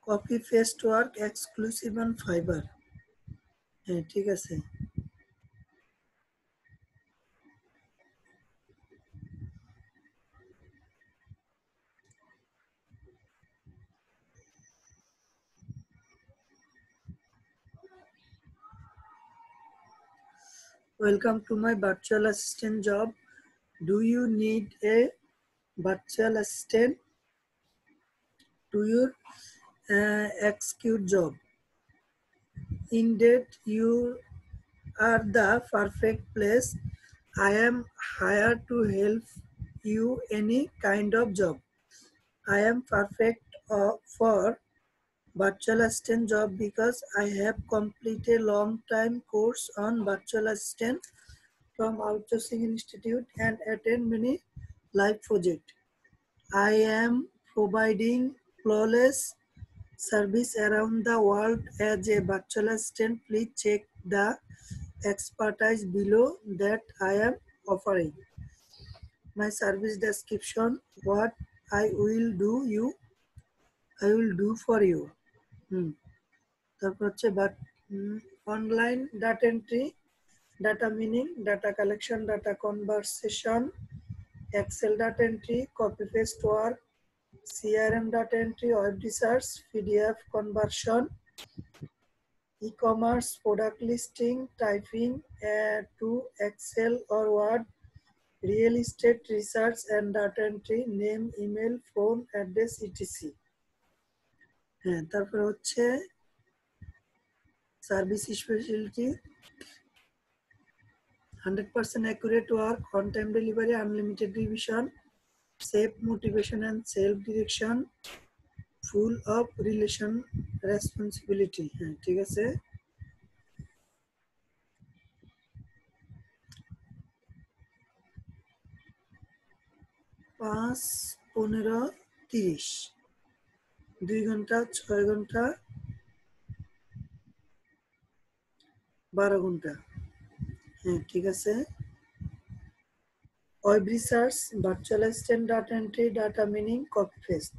Copy paste work exclusive on Fiverr, হ্যাঁ ঠিক আছে। Welcome to my virtual assistant job. Do you need a virtual assistant to your execute job? Indeed, you are the perfect place. I am hired to help you any kind of job. I am perfect for virtual assistant job because I have completed long time course on virtual assistant from outsourcing institute and attend many live project. I am providing flawless service around the world as a virtual assistant. Please check the expertise below that I am offering. My service description, what I will do, you I will do for you. তারপর হচ্ছে but online data entry, data mining, data collection, data conversation, excel data entry, copy paste work, CRM data entry, web research, PDF conversion, e-commerce, product listing, typing to Excel or Word, real estate research and data entry, name, email, phone, address, etc. হ্যাঁ, তারপর হচ্ছে service speciality, 100% accurate work, on time delivery, unlimited revision, safe motivation and self direction, full of relation responsibility. হ্যাঁ, ঠিক আছে। 5, 15, 30, 2 ঘন্টা, 6 ঘন্টা, 12 ঘন্টা। হ্যাঁ, ঠিক আছে। Web research, virtual assistant, data entry, data mining, copy paste.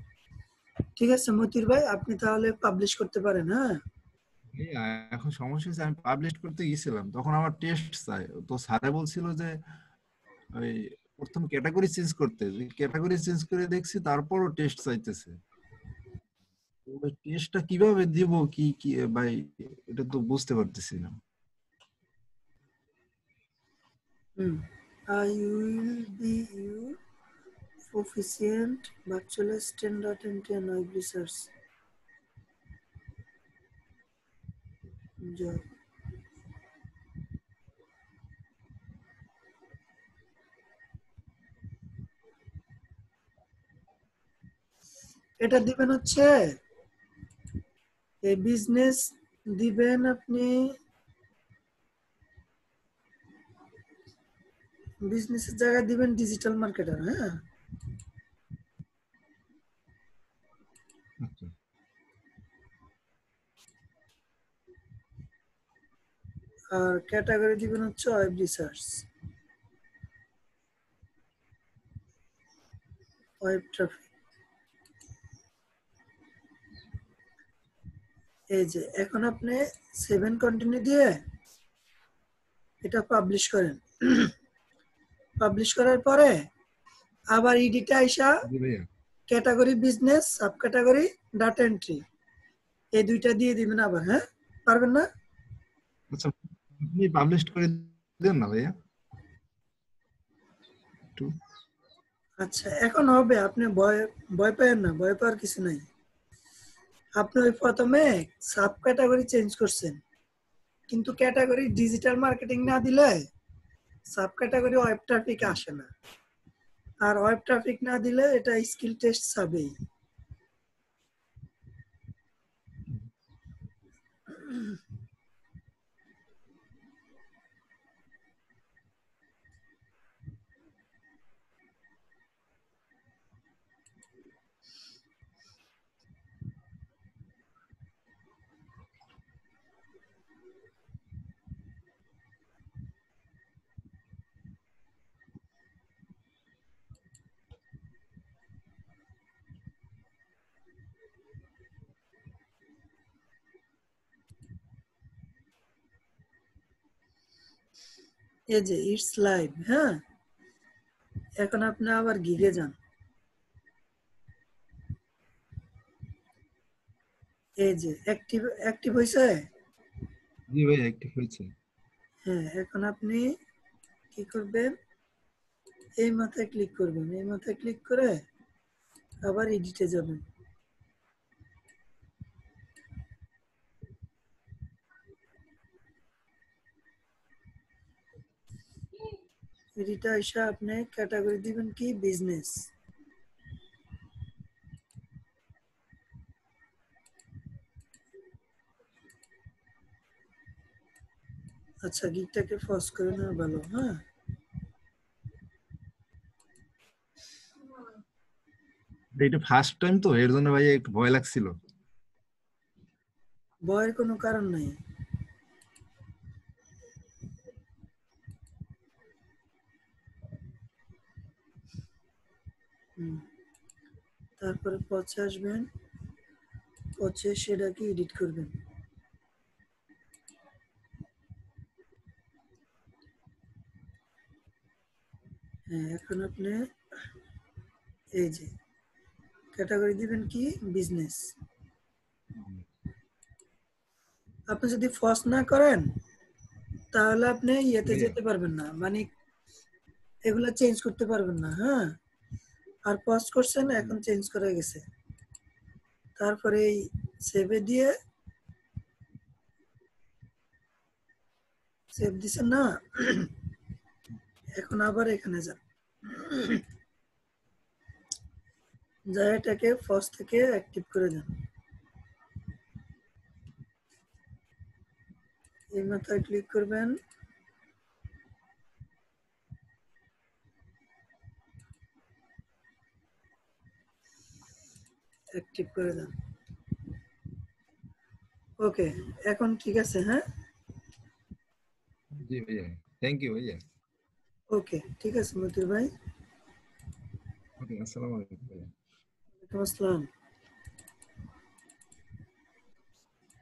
ঠিক আছে মতির ভাই, আপনি তাহলে পাবলিশ করতে পারেন। হ্যাঁ, এখন সমস্যা হচ্ছে আমি পাবলিশ করতে গিয়েছিলাম, তখন আমার টেস্ট চাই, তো স্যারে বলছিল যে ওই প্রথম ক্যাটাগরি চেঞ্জ করতে, ক্যাটাগরি চেঞ্জ করে দেখছি তারপরও টেস্ট চাইতেছে। ওই টেস্টটা কিভাবে দিব কি কি ভাই, এটা তো বুঝতে পারতেছি না। I will be you proficient virtual assistant data entry and web research job. এটা দিবেন হচ্ছে এই বিজনেস দিবেন আপনি, বিজনেসের জায়গায় দিবেন ডিজিটাল মার্কেটার। হ্যাঁ, আচ্ছা, আর ক্যাটাগরি দিবেন হচ্ছে ওয়েব রিসার্চ, ওয়েব ট্রাফিক। এই যে এখন আপনি 7 কন্টিনিউ দিয়ে এটা পাবলিশ করেন। পাবলিশ করার পরে আবার ইডিটে আইসা জি ভাইয়া। Category business, sub category data entry, এই দুইটা দিয়ে দিবেন আবার। হ্যাঁ, পারবেন না? আচ্ছা, আপনি পাবলিশ করে দেন না ভাইয়া একটু। আচ্ছা, এখন হবে, আপনি ভয় ভয় পাবেন না, ভয় পাওয়ার কিছু নাই। আপনি ওই প্রথমে সাব ক্যাটাগরি চেঞ্জ করছেন, কিন্তু ক্যাটাগরি ডিজিটাল মার্কেটিং না দিলে সাব ক্যাটাগরি ওয়েব ট্রাফিক আসে না, আর ওয়েব ট্রাফিক না দিলে এটা স্কিল টেস্ট ছাবেই। এই যে ইটস লাইভ। হ্যাঁ, এখন আপনি আবার গিগে যান। এই যে অ্যাক্টিভ অ্যাক্টিভ হয়েছে। জি ভাইয়া, একটু হয়েছে। হ্যাঁ, এখন আপনি কি করবেন, এই মাথায় ক্লিক করবেন, এই মাথায় ক্লিক করে আবার এডিটে যাবেন। এডিটে এসে আপনি ক্যাটাগরি দিবেন কি বিজনেস। আচ্ছা, গিকটাকে পজ করে নেওয়া ভালো। হ্যাঁ, এটা ফার্স্ট টাইম তো, এর জন্য ভাইয়া একটু ভয় লাগছিল। ভয়ের কোনো কারণ নাই। তারপরে পচে আসবেন, হচ্ছে সেটাকে এডিট করবেন। হ্যাঁ, এখন আপনি এই যে ক্যাটাগরি দিবেন কি বিজনেস। আপনি যদি ফার্স্ট না করেন তাহলে আপনি ইয়েতে যেতে পারবেন না, মানে এগুলা চেঞ্জ করতে পারবেন না। হ্যাঁ, আর পজ করছেন, এখন চেঞ্জ করে গেছে। তারপরে এই সেভে দিয়ে সেভ দিছেন না, এখন আবার এখানে যান, যা এটাকে ফার্স্ট থেকে অ্যাক্টিভ করে দেন। এই মাথায় ক্লিক করবেন, অ্যাক্টিভ করে দেন। ওকে, এখন ঠিক আছে। হ্যাঁ, জি ভাইয়া, থ্যাংক ইউ ভাইয়া। ওকে, ঠিক আছে মতিউর ভাই। ওকে, আসসালামু আলাইকুম ভাইয়া। ওয়ালাইকুম আসসালাম।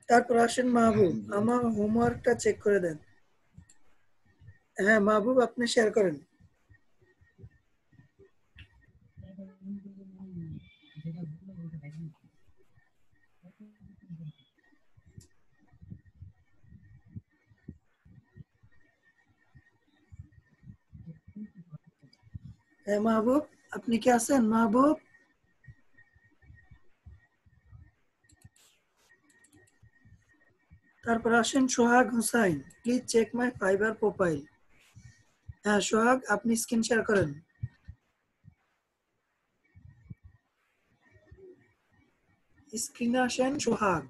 তারপর আসেন মাহবুব, আমার হোমওয়ার্কটা চেক করে দেন। হ্যাঁ মাহবুব, আপনি শেয়ার করেন। হ্যাঁ মাহবুব, আপনি কি আছেন মাহবুব? তারপর আসেন Sohag Hossain, please check my Fiverr profile. হ্যাঁ সোহাগ, আপনি স্ক্রিন শেয়ার করেন। স্ক্রিনে আসেন সোহাগ।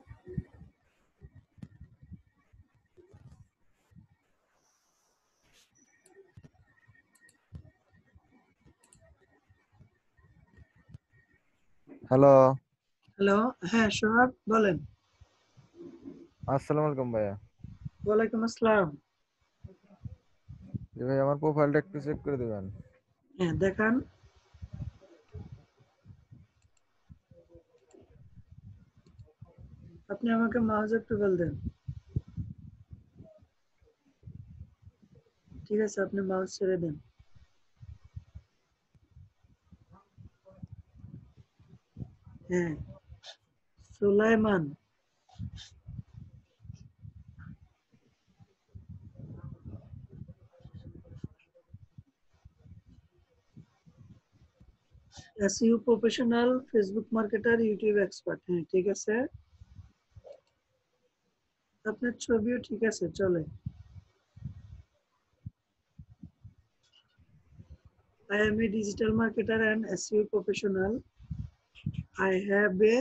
হ্যালো, হ্যালো, হ্যাঁ সোহাগ বলেন। আসসালামু আলাইকুম ভাইয়া। ওয়ালাইকুম আসসালাম। জি ভাই, আমার প্রোফাইলটা একটু চেক করে দিবেন। হ্যাঁ দেখান। আপনি আমাকে মাউসের টুবেল দেন। ঠিক আছে, আপনি মাউস ছেড়ে দেন। হ্যাঁ, Sulaiman. SEO professional, Facebook marketer, YouTube expert. হ্যাঁ ঠিক আছে, আপনার ছবিও ঠিক আছে, চলে। I am a digital marketer and SEO professional. I have a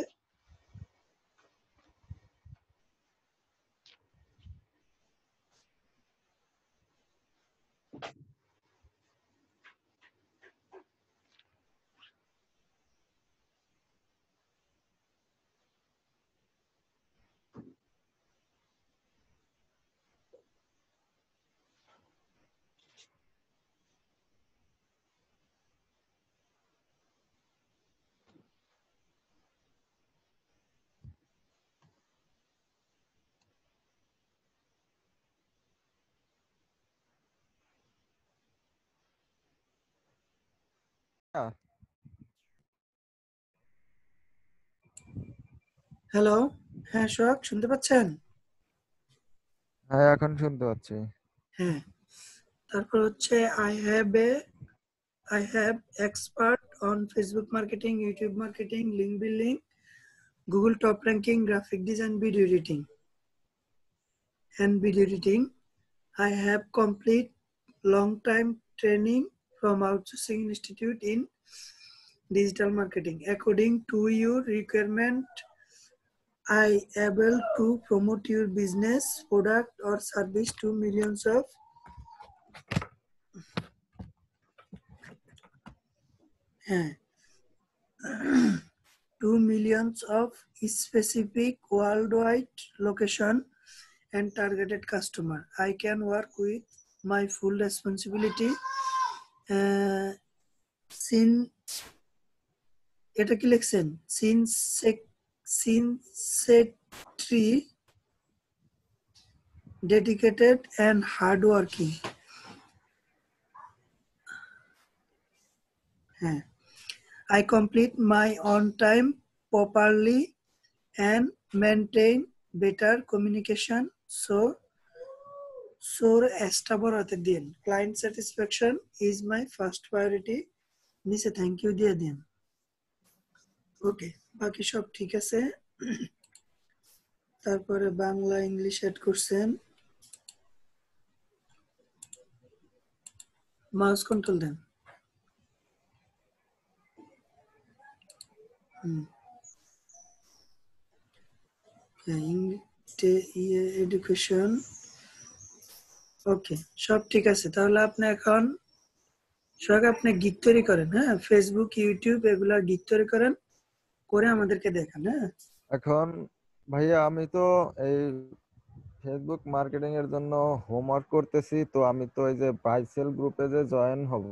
hello. হ্যাঁ সোহাগ, শুনতে পাচ্ছেন? হ্যাঁ, এখন শুনতে পাচ্ছি। হ্যাঁ, তারপর হচ্ছে I have expert on Facebook marketing, YouTube marketing, link building, Google top ranking, graphic design, video editing. I have complete long time training from Outsourcing Institute in digital marketing. According to your requirement, I able to promote your business, product or service to millions of to millions of specific worldwide location and targeted customer. I can work with my full responsibility since এটা কি লিখছেন? sincerely, dedicated and hardworking. I complete my on time properly and maintain better communication. So establishment at the end. Client satisfaction is my first priority. নিচে thank you দিয়ে দিন। ওকে, বাকি সব ঠিক আছে। তারপরে বাংলা ইংলিশ এড করছেন, মাউস কন্ট্রোল দেন। Education, ওকে, সব ঠিক আছে। তাহলে আপনি এখন আপনি গিগ তৈরি করেন, হ্যাঁ, ফেসবুক ইউটিউব এগুলা গিগ তৈরি করেন, করে আমাদেরকে দেখান। হ্যাঁ, এখন ভাইয়া আমি তো এই ফেসবুক মার্কেটিং এর জন্য হোমওয়ার্ক করতেছি, তো আমি তো এই যে ব্রাইসেল গ্রুপে যে জয়েন হব,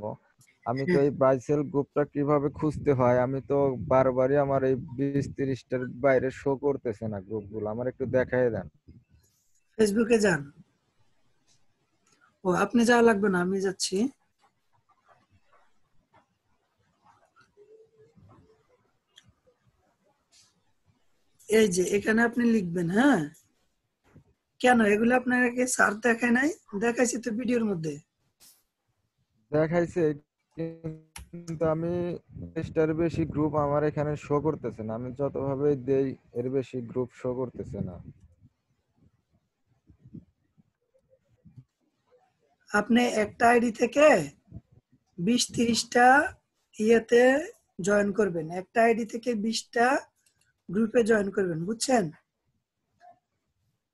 আমি তো এই ব্রাইসেল গ্রুপটা কিভাবে খুঁজতে হয়, আমি তো বারবারই আমার এই 20-30টার বাইরে শো করতেছে না গ্রুপগুলো, আমার একটু দেখাই দেন। ফেসবুকে যান। ও, আপনি যাওয়া লাগবে না, আমি যাচ্ছি। এই যে এখানে আপনি লিখবেন। হ্যাঁ, কেন এগুলো আপনাকে স্যার দেখায় নাই? দেখাইছি তো ভিডিওর মধ্যে। দেখাইছে, কিন্তু আমি 20টার বেশি গ্রুপ আমার এখানে শো করতেছে না, আমি যতভাবে দেই এর বেশি গ্রুপ শো করতেছে না। আপনি একটা আইডি থেকে 20-30টা ইয়েতে জয়েন করবেন, একটা আইডি থেকে 20টা গ্রুপে জয়েন করবেন, বুঝছেন?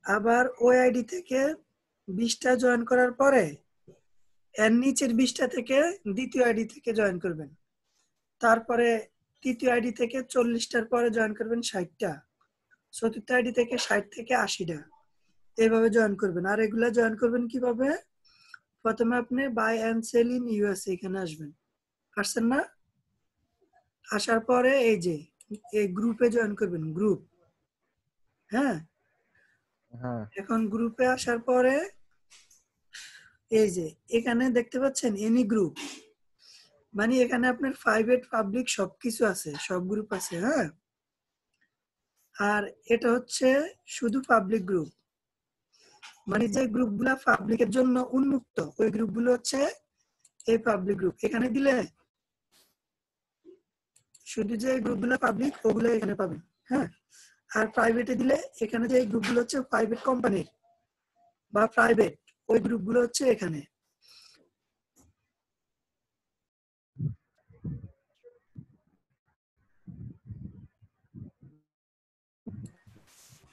আবার ওই আইডি থেকে 20টা জয়েন করার পরে এর নিচের 20টা থেকে দ্বিতীয় আইডি থেকে জয়েন করবেন, তারপরে তৃতীয় আইডি থেকে 40টার পরে জয়েন করবেন 60টা, চতুর্থ আইডি থেকে 60 থেকে 80টা, এইভাবে জয়েন করবেন। আর এগুলা জয়েন করবেন কিভাবে? প্রথমে আপনি buy and sell in USA এখানে আসবেন, আসছেন না? আসার পরে এই যে এই গ্রুপে জয়েন করবেন, গ্রুপ। হ্যাঁ, এখন গ্রুপে আসার পরে এই যে এখানে দেখতে পাচ্ছেন এনি গ্রুপ, মানে এখানে আপনার প্রাইভেট পাবলিক সবকিছু আছে, সব গ্রুপ আছে। হ্যাঁ, আর এটা হচ্ছে শুধু পাবলিক গ্রুপ, মানে যে গ্রুপগুলা পাবলিকের জন্য উন্মুক্ত ওই গ্রুপগুলো হচ্ছে এই পাবলিক গ্রুপ। এখানে দিলে শুধু যে গ্রুপগুলো পাবলিক ওগুলো এখানে পাবেন। হ্যাঁ, আর প্রাইভেটে দিলে এখানে যে গ্রুপগুলো হচ্ছে প্রাইভেট কোম্পানির বা প্রাইভেট, ওই গ্রুপগুলো হচ্ছে এখানে।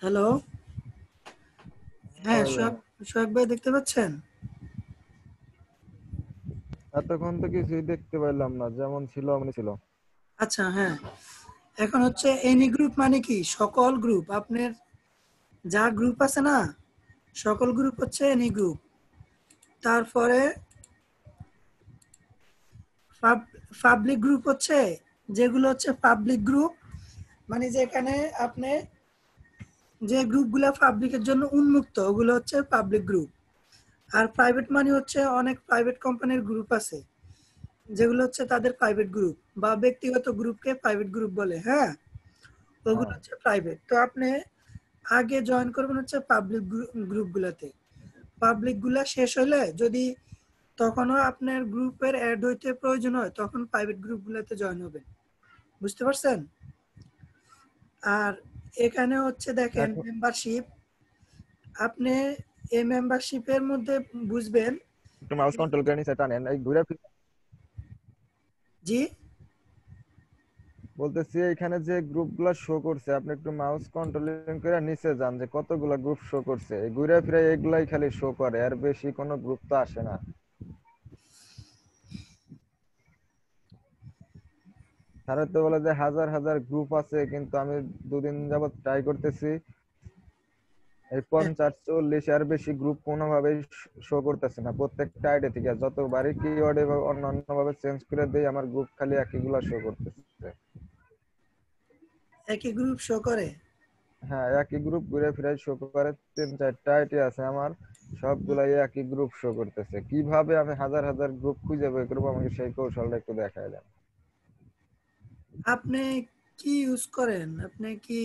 হ্যালো, হ্যাঁ, সোহাগ ভাই দেখতে পাচ্ছেন? এতক্ষণ তো কিছুই দেখতে পাইলাম না, যেমন ছিল অমনি ছিল। আচ্ছা, হ্যাঁ, এখন হচ্ছে এনি গ্রুপ মানে কি? সকল গ্রুপ, আপনার যা গ্রুপ আছে না, সকল গ্রুপ হচ্ছে এনি গ্রুপ। তারপরে পাবলিক গ্রুপ হচ্ছে যেগুলো হচ্ছে পাবলিক গ্রুপ, মানে যেখানে আপনি যে গ্রুপগুলো পাবলিকের জন্য উন্মুক্ত ওগুলো হচ্ছে পাবলিক গ্রুপ। আর প্রাইভেট মানে হচ্ছে অনেক প্রাইভেট কোম্পানির গ্রুপ আছে যেগুলো হচ্ছে তাদের প্রাইভেট গ্রুপ বা ব্যক্তিগত গ্রুপকে প্রাইভেট গ্রুপ বলে। হ্যাঁ, ওগুলো হচ্ছে প্রাইভেট। তো আপনি আগে জয়েন করবেন হচ্ছে পাবলিক গ্রুপগুলোতে। পাবলিক গুলা শেষ হলে যদি তখনও আপনার গ্রুপের অ্যাড হইতে প্রয়োজন হয় তখন প্রাইভেট গ্রুপগুলোতে জয়েন হবেন, বুঝতে পারছেন? আর এখানে হচ্ছে দেখেন মেম্বারশিপ, আপনি এই মেম্বারশিপের মধ্যে বুঝবেন। একটু মাউস কন্ট্রোল করে নিচে টানেন, এই ঘুরে জি বলতেছি এখানে যে গ্রুপগুলো শো করছে, আপনি একটু মাউস কন্ট্রোলিং করে নিচে যান যে কতগুলো গ্রুপ শো করছে, এই ঘুরে ফিরে এগুলাই খালি শো করে, আর বেশি কোনো গ্রুপ তো আসে না। স্যার তো বলে যে হাজার হাজার গ্রুপ আছে, কিন্তু আমি 2 দিন যাবত ট্রাই করতেছি, এই 50-40 এর বেশি গ্রুপ কোনোভাবেই শো করতেছে না। প্রত্যেকটা আইডি থেকে যতবারই কিওয়ার্ড এবং অন্যান্য ভাবে চেঞ্জ করে দেই, আমার গ্রুপ খালি একইগুলা শো করতেছে। একই গ্রুপ শো করে? হ্যাঁ, একই গ্রুপ ঘুরে ফিরে শো করে। 3-4টা আইডি আছে আমার, সবগুলাই একই গ্রুপ শো করতেছে। কিভাবে আমি হাজার হাজার গ্রুপ খুঁজে বের করবো, আমাকে সেই কৌশলটা একটু দেখায় দেন। আপনি কি ইউজ করেন? আপনি কি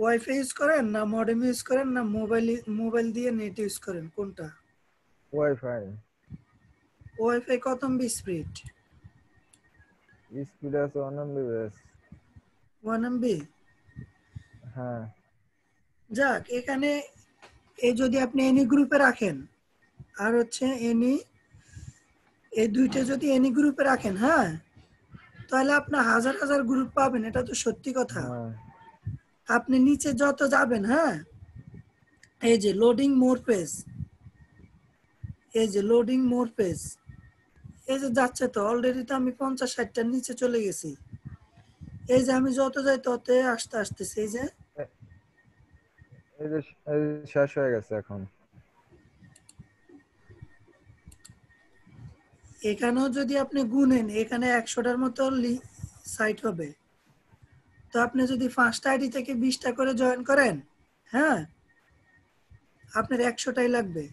ওয়াইফাই ইউজ করেন, না মডেম ইউজ করেন, না মোবাইল দিয়ে নেট ইউজ করেন, কোনটা? ওয়াইফাই। ওয়াইফাই কত এমবি স্পিড? স্পিড আছে 1 MB/s। 1 এমবি? হ্যাঁ। যাক, এখানে এই যদি আপনি এনি গ্রুপে রাখেন আর হচ্ছে এনি, এই দুইটা যদি এনি গ্রুপে রাখেন, হ্যাঁ, তাহলে আপনি হাজার হাজার গ্রুপ পাবেন, এটা তো সত্যি কথা। হ্যাঁ। আপনি নিচে যত যাবেন, হ্যাঁ, এই যে লোডিং মোর পেজ, এই যে লোডিং মোর পেজ, এই যে যাচ্ছে তো অলরেডি, তো আমি 50-60টার নিচে চলে গেছি। এই যে আমি যত যাই তত আসতেছে, এই যে এই যে শেষ হয়ে গেছে এখন। এখানেও যদি আপনি গুনেন, এখানে 100টার মতো সাইট হবে। তো আপনি যদি 5টা আইডি থেকে 20টা করে জয়েন করেন, হ্যাঁ, আপনার 100টাই লাগবে।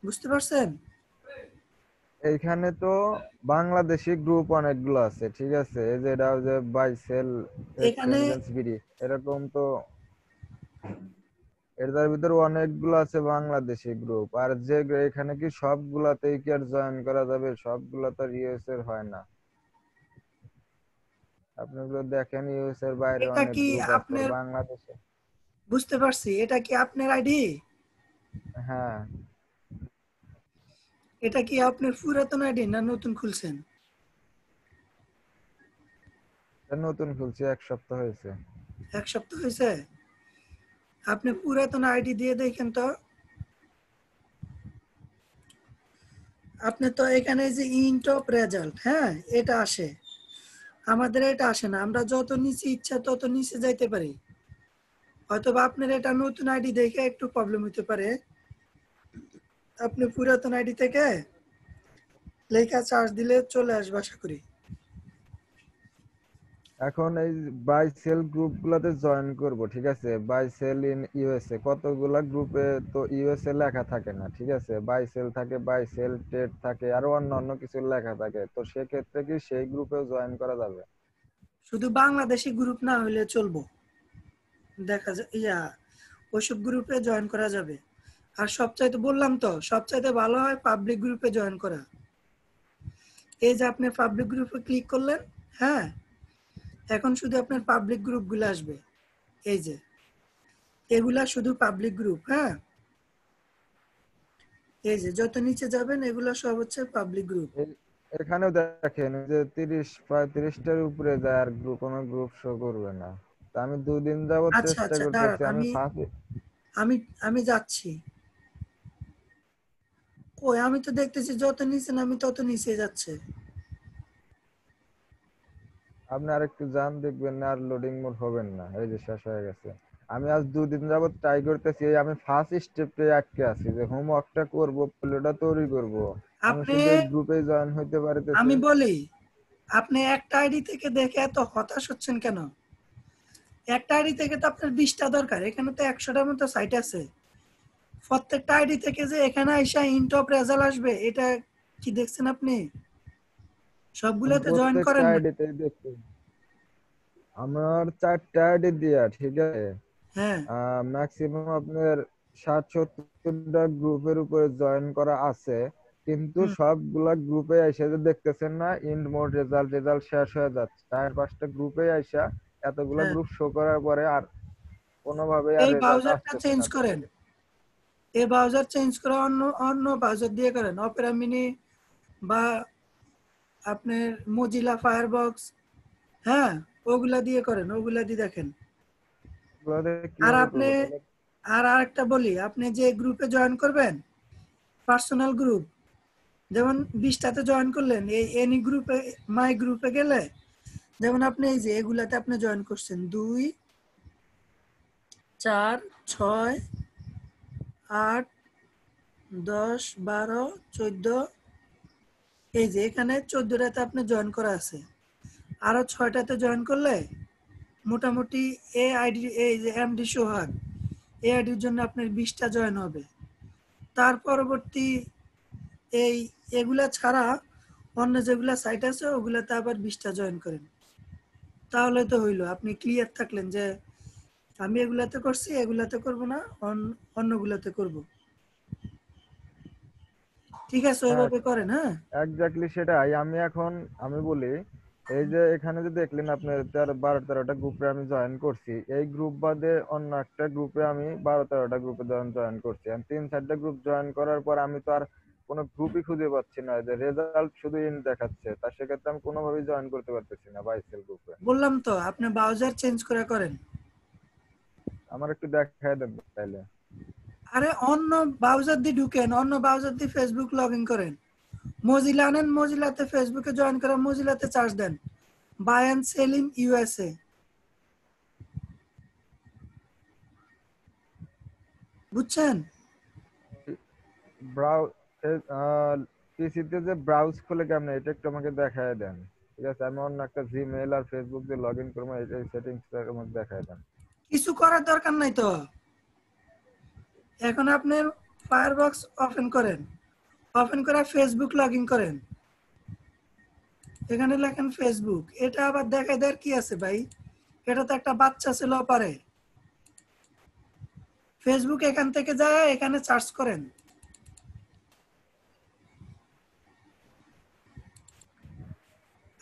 বুঝতে পারছেন? এইখানে তো বাংলাদেশি গ্রুপ অনেকগুলো আছে, ঠিক আছে। এই যে এটা যে বাইসেল এখানে এক্সটেনশনস বিডি, এরকম তো এটার ভিতরে অনেকগুলো আছে বাংলাদেশি গ্রুপ। আর যে এখানে কি সবগুলাতেই কি আর জয়েন করা যাবে? সবগুলা তো ইউএস এর হয় না। আপনি গুলো দেখেন, ইউএস এর বাইরে এটা অনেক কি গ্রুপ আছে, আপনার, বাংলাদেশে। বুঝতে পারছি, এটা কি আপনার আইডি? হ্যাঁ। এটা কি আপনার পুরাতন আইডি না নতুন খুলছেন? এটা নতুন খুলছি, 1 সপ্তাহ হয়েছে। 1 সপ্তাহ হয়েছে? আপনি পুরাতন আইডি দিয়ে দেখেন তো। আপনি তো এখানে যে ইন্ট অফ রেজাল্ট, হ্যাঁ, এটা আসে, আমাদের এটা আসে না। আমরা যত নিচে ইচ্ছা তত নিচে যাইতে পারি। হয়তোবা আপনার এটা নতুন আইডি দেখে একটু প্রবলেম হতে পারে। আপনি পুরাতন আইডি থেকে লেখা চার্জ দিলে চলে আসবে আশা করি। এখন এই বাইসেল গ্রুপ গুলাতে জয়েন করব, ঠিক আছে। বাইসেল ইন ইউএসএ, কতগুলা গ্রুপে তো ইউএসএ লেখা থাকে না, ঠিক আছে। বাইসেল থাকে, বাইসেল টেট থাকে, আরো অন্যান্য কিছু লেখা থাকে। তো সেক্ষেত্রে কি সেই গ্রুপেও জয়েন করা যাবে? শুধু বাংলাদেশি গ্রুপ না হলে চলবো, দেখা যায় ওইসব গ্রুপে জয়েন করা যাবে। আর সবচাইতে বললাম তো, সবচাইতে ভালো হয় পাবলিক গ্রুপে জয়েন করা। এই যে আপনি পাবলিক গ্রুপে ক্লিক করলেন, হ্যাঁ, এখন শুধু আপনার পাবলিক গ্রুপ গুলো আসবে। এই যে এগুলা শুধু পাবলিক গ্রুপ, হ্যাঁ, এই যে যত নিচে যাবেন এগুলা সব হচ্ছে পাবলিক গ্রুপ। এখানেও দেখেন যে 30-35টার উপরে যায়, আর কোনো গ্রুপ শো করবে না। তা আমি 2 দিন যাবত আচ্ছা চেষ্টা আচ্ছা, করতেছি, দাঁড়ান, আমি আমি যাচ্ছি। কই, আমি তো দেখতেছি যত নিচে নামি তত নিচে যাচ্ছে। আপনি আরেকটু যান, দেখবেন না আর লোডিং মোড হবেন না। এই যে শেষ হয়ে গেছে। আমি আজ 2 দিন যাবত ট্রাই করতেছি, আমি ফার্স্ট স্টেপে আটকে আছি, যে হোমওয়ার্কটা করব, প্লেটা তৈরি করব। আমি আপনি, শুধু এই গ্রুপে জয়েন হইতে পারতেছি। আমি বলি, আপনি একটা আইডি থেকে দেখে এত হতাশ হচ্ছেন কেন? একটা আইডি থেকে তো আপনার 20টা দরকার, এখানে তো 100টার মতো সাইট আছে। প্রত্যেকটা আইডি থেকে যে এখানে আইসা ইনটপ রেজাল্ট আসবে, এটা কি দেখছেন আপনি? সবগুলোতে জয়েন প্রত্যেকটা করেন না। আইডিতে দেখছি আমার 4টা আইডি দিয়া, ঠিক আছে। হ্যাঁ, ম্যাক্সিমাম আপনার 60-70টা গ্রুপের উপরে জয়েন করা আছে, কিন্তু সবগুলা গ্রুপে আইসা যে দেখতেছেন না, ইন্ড মোড রেজাল্ট শেষ হয়ে যাচ্ছে। 4-5টা গ্রুপে আইসা এতগুলা হ্যাঁ, গ্রুপ শো করার পরে আর কোনোভাবে আর এই রেজাল্ট ব্রাউজারটা আসতেছে চেঞ্জ না। করেন। এই ব্রাউজার চেঞ্জ করে অন্য অন্য ব্রাউজার দিয়ে করেন, অপেরা মিনি বা আপনার মজিলা ফায়ারবক্স, হ্যাঁ, ওগুলা দিয়ে করেন, ওগুলা দিয়ে দেখেন। এগুলোতে আর কিভাবে আপনি, করবো তাহলে? আর আরেকটা বলি, আপনি যে গ্রুপে জয়েন করবেন, পার্সোনাল গ্রুপ, যেমন 20টাতে জয়েন করলেন, এই এনি গ্রুপে, মাই গ্রুপে গেলে, যেমন আপনি এই যে এগুলাতে আপনি জয়েন করছেন 2, 4, 6, 8, 10, 12, 14, এই যে এখানে 14টাতে আপনি জয়েন করা আছে। আরো 6টাতে জয়েন করলে মোটামুটি এই আইডি, এই যে এমডি সোহাগ, এই আইডির জন্য আপনার 20টা জয়েন হবে। তার পরবর্তী এই এগুলা ছাড়া অন্য যেগুলা সাইট আছে ওগুলাতে আবার 20টা জয়েন করেন, তাহলে তো হইলো। আপনি ক্লিয়ার থাকলেন যে আমি এগুলাতে করছি, এগুলাতে করব না, অন্যগুলাতে করব। ঠিক আছে, হ্যাঁ, ওইভাবে করেন। হ্যাঁ, এক্স্যাক্টলি সেটাই। আমি বলি, এই যে এখানে যে দেখলেন আপনার 12-13টা গ্রুপে আমি জয়েন করছি, এই গ্রুপ বাদে অন্য একটা গ্রুপে আমি 12-13টা গ্রুপে জয়েন করছি। আমি 3-4টা গ্রুপ জয়েন করার পর আমি তো আর কোনো গ্রুপই খুঁজে পাচ্ছি না, যে রেজাল্ট শুধু ইন দেখাচ্ছে, তা সেক্ষেত্রে আমি কোনোভাবেই জয়েন করতে পারতেছি না বাইসেল গ্রুপে। বললাম তো আপনি ব্রাউজার চেঞ্জ করে করেন। আমার একটু দেখায় দেন তাইলে। আরে অন্য ব্রাউজার দিয়ে ঢুকেন, অন্য ব্রাউজার দিয়ে ফেসবুক লগ ইন করেন, মজিলা আনেন, মজিলাতে ফেসবুকে জয়েন করেন, মজিলাতে চার্জ দেন বায়ান সেলিম ইউএসএ। বুঝছেন? পিসিতে যে ব্রাউজ খুলে কেমনে, এটা একটু আমাকে দেখায় দেন। ঠিক আছে, আমি অন্য একটা জিমেইল আর ফেসবুক দিয়ে লগ ইন করবো, এই সেটিংসটা আমাকে দেখায় দেন। কিছু করার দরকার নাই তো। এখন আপনি ফায়ারবক্স ওপেন করেন, ওপেন করে ফেসবুক লগ ইন করেন, এখানে লেখেন ফেসবুক। এটা আবার দেখায় দেওয়ার কি আছে ভাই? এটা তো একটা বাচ্চা ছিল পারে। ফেসবুক এখান থেকে যায় এখানে সার্চ করেন,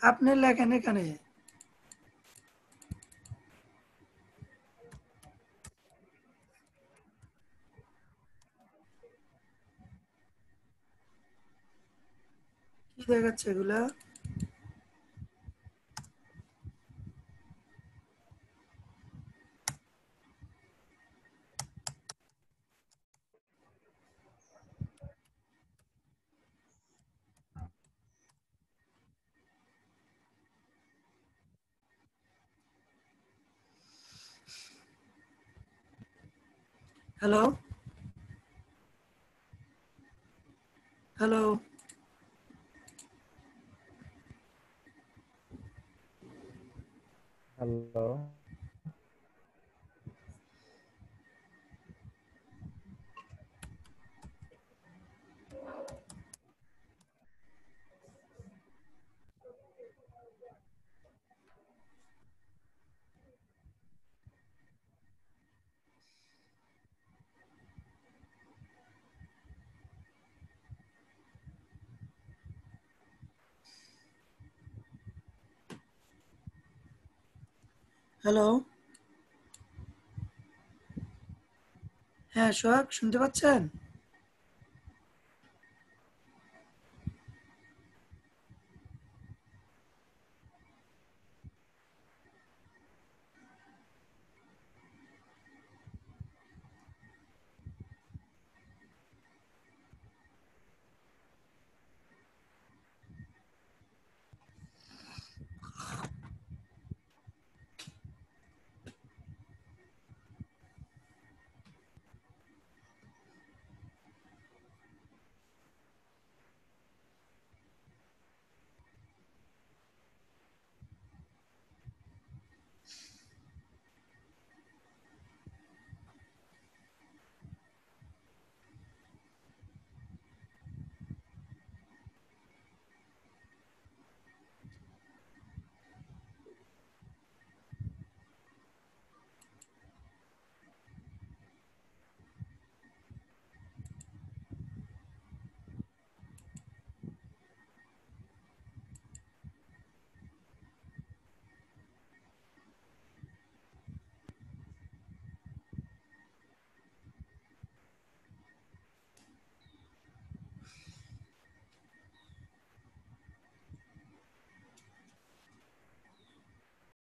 আপনি লেখেন এখানে কি দেখাচ্ছে এগুলা। Hello hello, hello, hello. হ্যাঁ সোহাগ, শুনতে পাচ্ছেন?